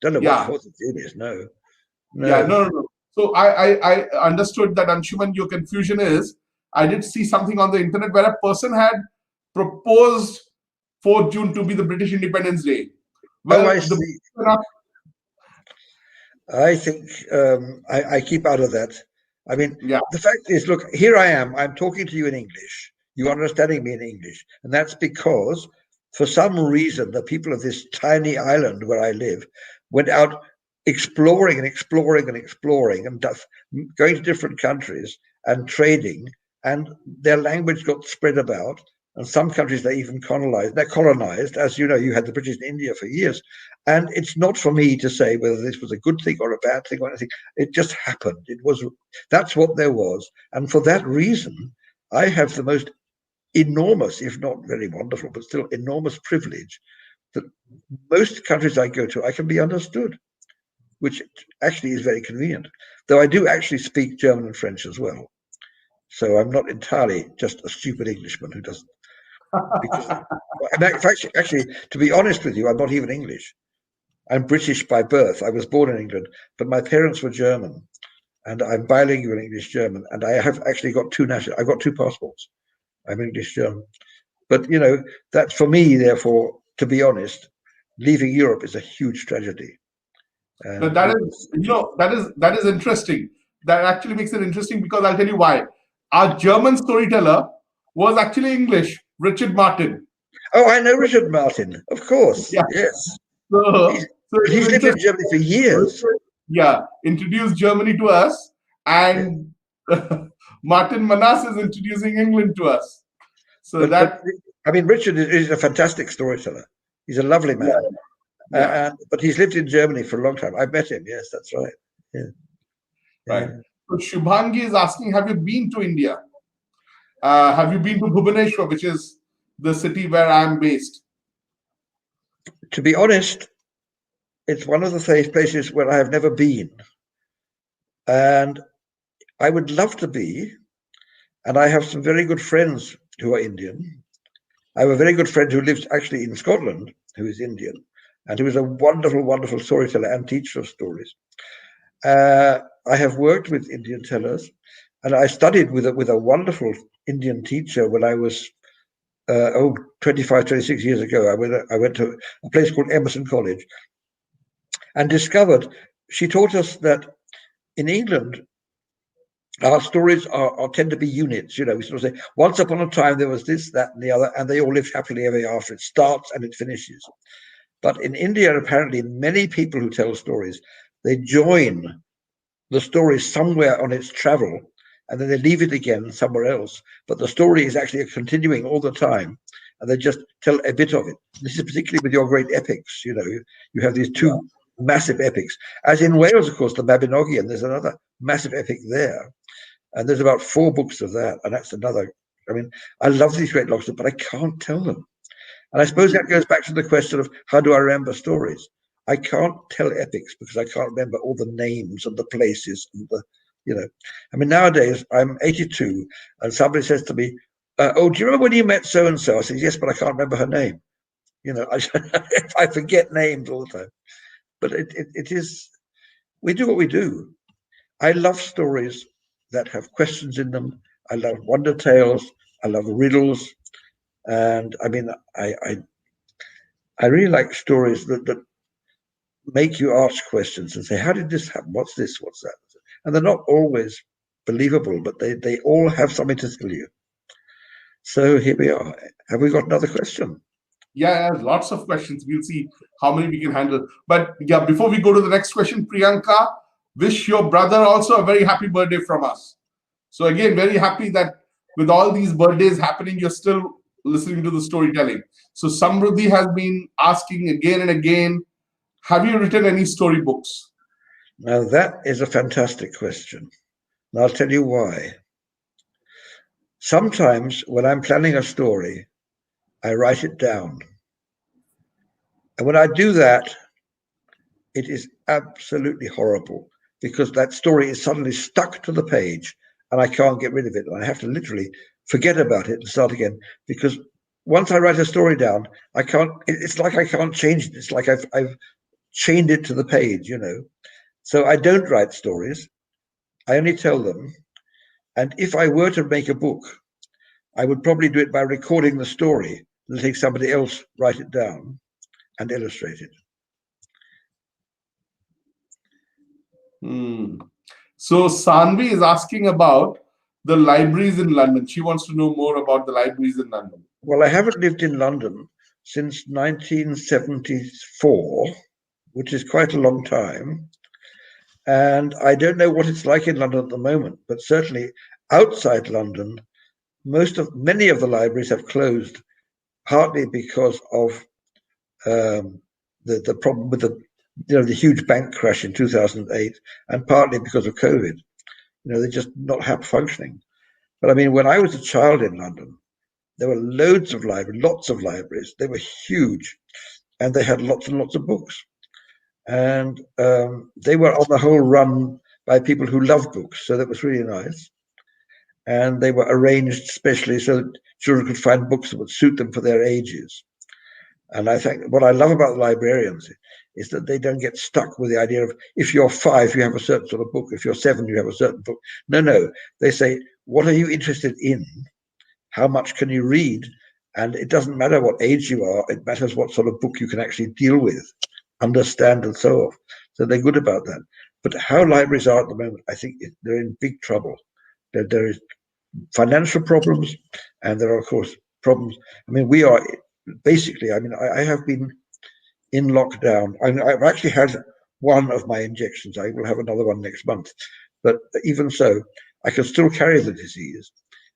Don't know what 4th of June is. No. Yeah, no. So I understood that, Anshuman, your confusion is, I did see something on the internet where a person had proposed 4th June to be the British Independence Day. Well, I see. I think I keep out of that. I mean, the fact is, look, here I am. I'm talking to you in English. You're understanding me in English. And that's because, for some reason, the people of this tiny island where I live went out exploring and exploring and exploring and going to different countries and trading. And their language got spread about. And some countries they even colonized. They're colonized, as you know. You had the British in India for years, and it's not for me to say whether this was a good thing or a bad thing or anything. It just happened. That's what there was, and for that reason, I have the most enormous, if not very wonderful, but still enormous privilege that most countries I go to, I can be understood, which actually is very convenient. Though I do actually speak German and French as well, so I'm not entirely just a stupid Englishman who doesn't. Because, actually, to be honest with you, I'm not even English. I'm British by birth. I was born in England, but my parents were German, and I'm bilingual English-German. And I have actually got I've got two passports. I'm English-German, but that for me, therefore, to be honest, leaving Europe is a huge tragedy. But that is interesting. That actually makes it interesting because I'll tell you why. Our German storyteller was actually English, Richard Martin. Oh, I know Richard Martin, of course. Yeah. Yes. So he's lived in Germany for years. Yeah, introduced Germany to us, and Martin Manasse is introducing England to us. So Richard is a fantastic storyteller. He's a lovely man. But he's lived in Germany for a long time. I met him. Yes, that's right. Yeah. Right. So Shubhangi is asking, have you been to India? Have you been to Bhubaneswar, which is the city where I'm based? To be honest, it's one of the places where I have never been. And I would love to be. And I have some very good friends who are Indian. I have a very good friend who lives actually in Scotland, who is Indian, and who is a wonderful, wonderful storyteller and teacher of stories. I have worked with Indian tellers, and I studied with a wonderful Indian teacher when I was 25, 26 years ago. I went to a place called Emerson College and discovered, she taught us that in England, our stories tend to be units. We sort of say, once upon a time there was this, that, and the other, and they all lived happily ever after. It starts and it finishes. But in India, apparently, many people who tell stories, they join the story somewhere on its travel and then they leave it again somewhere else. But the story is actually continuing all the time, and they just tell a bit of it. This is particularly with your great epics. You have these two massive epics. As in Wales, of course, the Mabinogion, there's another massive epic there. And there's about 4 books of that, and that's another. I mean, I love these great long stories, but I can't tell them. And I suppose that goes back to the question of how do I remember stories? I can't tell epics because I can't remember all the names and the places and I mean, nowadays I'm 82, and somebody says to me, "Oh, do you remember when you met so and so?" I say, "Yes, but I can't remember her name." I forget names all the time. But it is. We do what we do. I love stories that have questions in them. I love wonder tales. I love riddles, and I mean, I really like stories that make you ask questions and say, "How did this happen? What's this? What's that?" And they're not always believable, but they all have something to tell you. So here we are. Have we got another question? Yeah, lots of questions. We'll see how many we can handle. But yeah, before we go to the next question, Priyanka, wish your brother also a very happy birthday from us. So again, very happy that with all these birthdays happening, you're still listening to the storytelling. So Samruddhi has been asking again and again, have you written any storybooks? Now that is a fantastic question. And I'll tell you why. Sometimes when I'm planning a story, I write it down. And when I do that, it is absolutely horrible because that story is suddenly stuck to the page and I can't get rid of it. And I have to literally forget about it and start again because once I write a story down, I can't, it's like I can't change it. It's like I've chained it to the page, So I don't write stories. I only tell them. And if I were to make a book, I would probably do it by recording the story, letting somebody else write it down and illustrate it. So Sanvi is asking about the libraries in London. She wants to know more about the libraries in London. Well, I haven't lived in London since 1974, which is quite a long time. And I don't know what it's like in London at the moment, but certainly outside London, many of the libraries have closed, partly because of the problem with the huge bank crash in 2008, and partly because of COVID. They're just not functioning. But I mean, when I was a child in London, there were loads of libraries, lots of libraries. They were huge, and they had lots and lots of books. And they were on the whole run by people who loved books, so that was really nice. And they were arranged specially so that children could find books that would suit them for their ages. And I think what I love about the librarians is that they don't get stuck with the idea of if you're 5, you have a certain sort of book. If you're 7, you have a certain book. No. They say, what are you interested in? How much can you read? And it doesn't matter what age you are. It matters what sort of book you can actually deal with, understand, and so on. So they're good about that. But how libraries are at the moment, I think they're in big trouble. There is financial problems, and there are, of course, problems. I mean, we are basically, I have been in lockdown. I've actually had one of my injections. I will have another one next month. But even so, I can still carry the disease.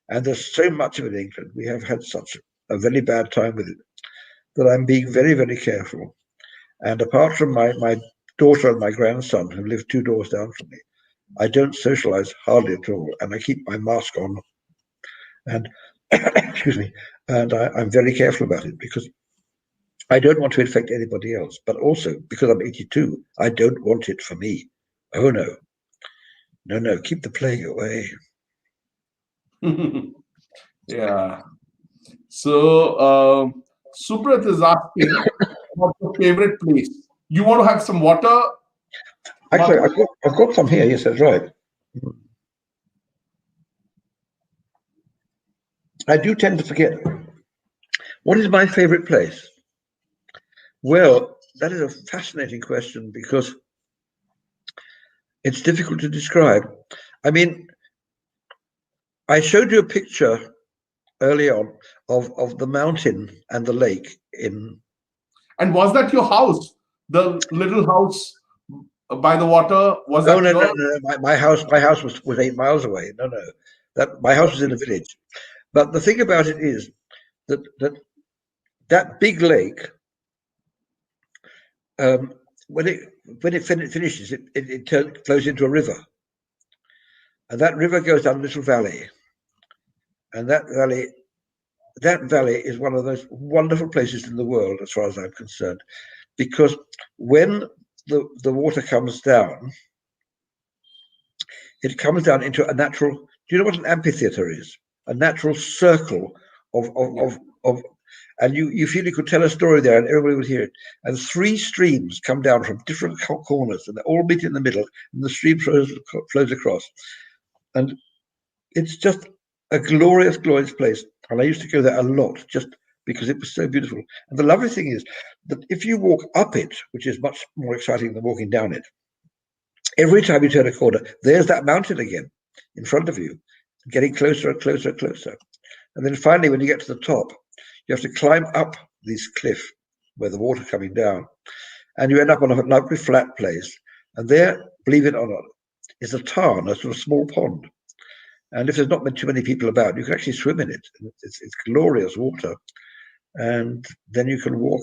And there's so much of it in England. We have had such a very bad time with it that I'm being very, very careful. And apart from my daughter and my grandson, who live 2 doors down from me, I don't socialize hardly at all. And I keep my mask on. And excuse me, and I'm very careful about it because I don't want to infect anybody else, but also because I'm 82, I don't want it for me. Oh no, keep the plague away. Yeah. So Subrat is asking about your favorite place. You want to have some water? Actually, I've got some here. Yes, that's right. I do tend to forget. What is my favorite place? Well, that is a fascinating question because it's difficult to describe. I mean, I showed you a picture early on of the mountain and the lake in. And was that your house? The little house by the water? Was No, that no, no, yours? no. My house was 8 miles away. No, no, that my house was in a village. But the thing about it is that big lake, um, when it finishes, it flows into a river, and that river goes down a little valley, and that valley is one of those wonderful places in the world, as far as I'm concerned, because when the water comes down, it comes down into a natural. Do you know what an amphitheater is? A natural circle of of Yeah. of, of and you feel you could tell a story there, and everybody would hear it. And three streams come down from different corners, and they all meet in the middle, and the stream flows across. And it's just a glorious, glorious place. And I used to go there a lot, just because it was so beautiful. And the lovely thing is that if you walk up it, which is much more exciting than walking down it, every time you turn a corner, there's that mountain again in front of you, getting closer and closer and closer. And then finally, when you get to the top, you have to climb up this cliff where the water coming down, and you end up on a lovely flat place. And there, believe it or not, is a tarn, a sort of small pond. And if there's not too many people about, you can actually swim in it. It's glorious water, and then you can walk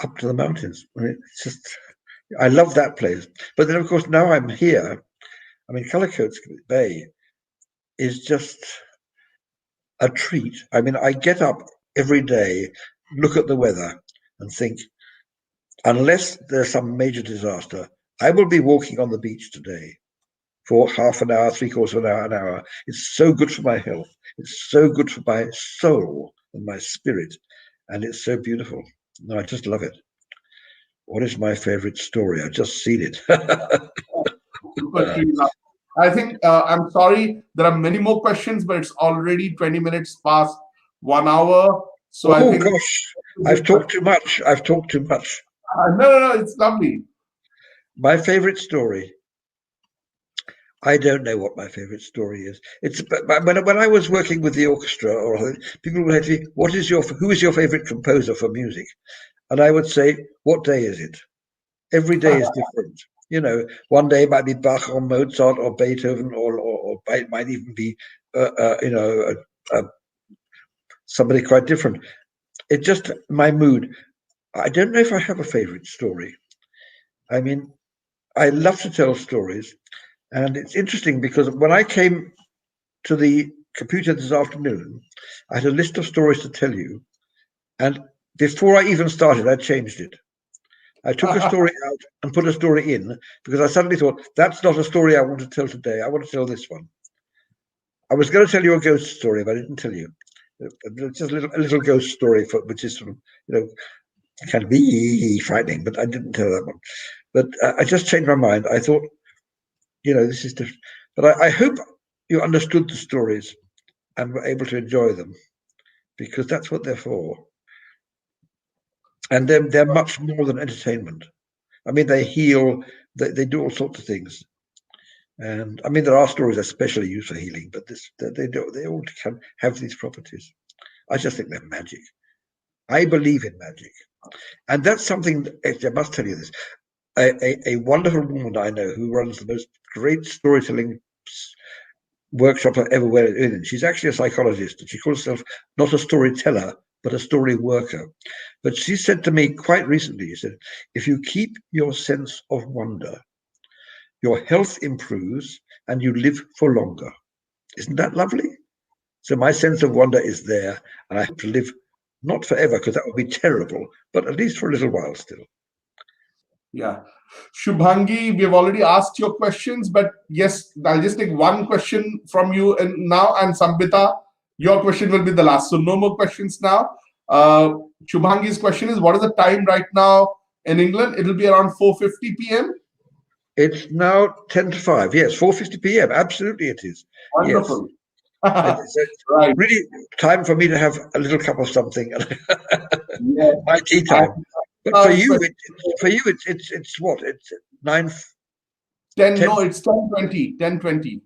up to the mountains. I mean, it's just, I love that place. But then, of course, now I'm here. I mean, Cullercoats Bay is just a treat. I mean, I get up every day, look at the weather, and think, unless there's some major disaster, I will be walking on the beach today for half an hour, three-quarters of an hour. It's so good for my health. It's so good for my soul and my spirit, and it's so beautiful. No, I just love it. What is my favorite story? I've just seen it. Super Trina. I think I'm sorry. There are many more questions, but it's already 20 minutes past 1 hour. So I Oh think gosh, I've talked too much. I've talked too much. no. It's lovely. My favorite story. I don't know what my favorite story is. It's but when I was working with the orchestra, or people would say, who is your favorite composer for music? And I would say, what day is it? Every day is different. You know, one day it might be Bach or Mozart or Beethoven, or it might even be, somebody quite different. It's just my mood. I don't know if I have a favorite story. I mean, I love to tell stories, and it's interesting because when I came to the computer this afternoon, I had a list of stories to tell you, and before I even started, I changed it. I took a story out and put a story in because I suddenly thought, that's not a story I want to tell today. I want to tell this one. I was going to tell you a ghost story, but I didn't tell you. Just a little ghost story, which is sort of, kind of be frightening, but I didn't tell that one. But I just changed my mind. I thought, this is different. But I hope you understood the stories and were able to enjoy them, because that's what they're for. And they're much more than entertainment. I mean, they heal, they do all sorts of things. And I mean, there are stories especially used for healing, but they all can have these properties. I just think they're magic. I believe in magic. And that's something, I must tell you this. A wonderful woman I know who runs the most great storytelling workshop I've ever been in. She's actually a psychologist, and she calls herself not a storyteller, but a story worker. But she said to me quite recently, she said, if you keep your sense of wonder, your health improves and you live for longer. Isn't that lovely? So my sense of wonder is there, and I hope to live not forever, because that would be terrible, but at least for a little while still. Yeah. Shubhangi, we have already asked your questions, but yes, I'll just take one question from you now, and Sambita, your question will be the last. So no more questions now. Shubhangi's question is, what is the time right now in England? It'll be around 4:50 p.m. It's now 10 to 5. Yes, 4:50 p.m. Absolutely it is. Wonderful. Yes. It's Right. really time for me to have a little cup of something. Yeah. My tea time. But for you, it's what? It's 9, 10, 10 no, it's 10:20, 10:20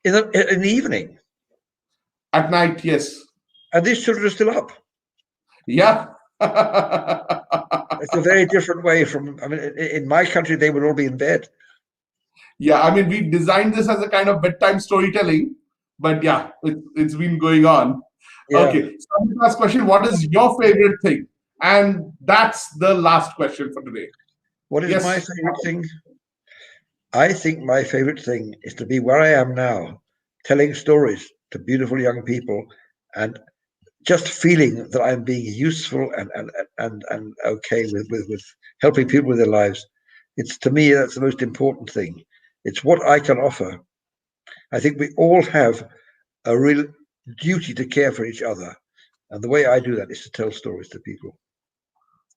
in the evening. at night, yes. And these children are still up. Yeah. It's a very different way from, I mean, in my country, they would all be in bed. Yeah, I mean, we designed this as a kind of bedtime storytelling, but yeah, it's been going on. Yeah. Okay, so last question: what is your favorite thing? And that's the last question for today. What is my Yes. favorite thing? I think my favorite thing is to be where I am now, telling stories to beautiful young people and just feeling that I'm being useful and okay with helping people with their lives. It's, to me, that's the most important thing. It's what I can offer. I think we all have a real duty to care for each other. And the way I do that is to tell stories to people.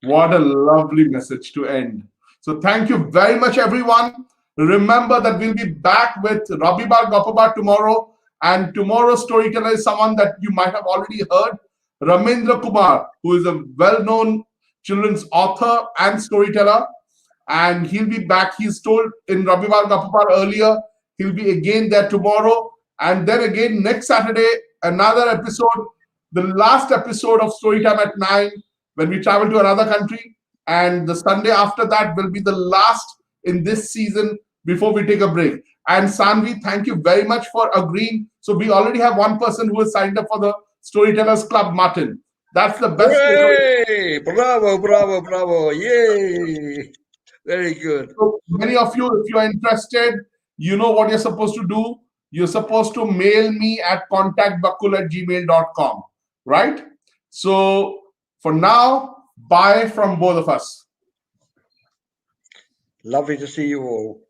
What a lovely message to end. So thank you very much, everyone. Remember that we'll be back with Rabibar Gopabar tomorrow. And tomorrow's storyteller is someone that you might have already heard, Ramendra Kumar, who is a well-known children's author and storyteller. And he'll be back. He's told in Rabibar Gopabar earlier. He'll be again there tomorrow. And then again next Saturday, another episode, the last episode of Storytime at 9 when we travel to another country. And the Sunday after that will be the last in this season before we take a break. And Sanvi, thank you very much for agreeing. So we already have one person who has signed up for the Storytellers Club, Martin. That's the best. Hooray! Bravo, bravo, bravo. Yay. Very good. So many of you, if you are interested, you know what you're supposed to do. You're supposed to mail me at contactbakul@gmail.com, right? So for now, bye from both of us. Lovely to see you all.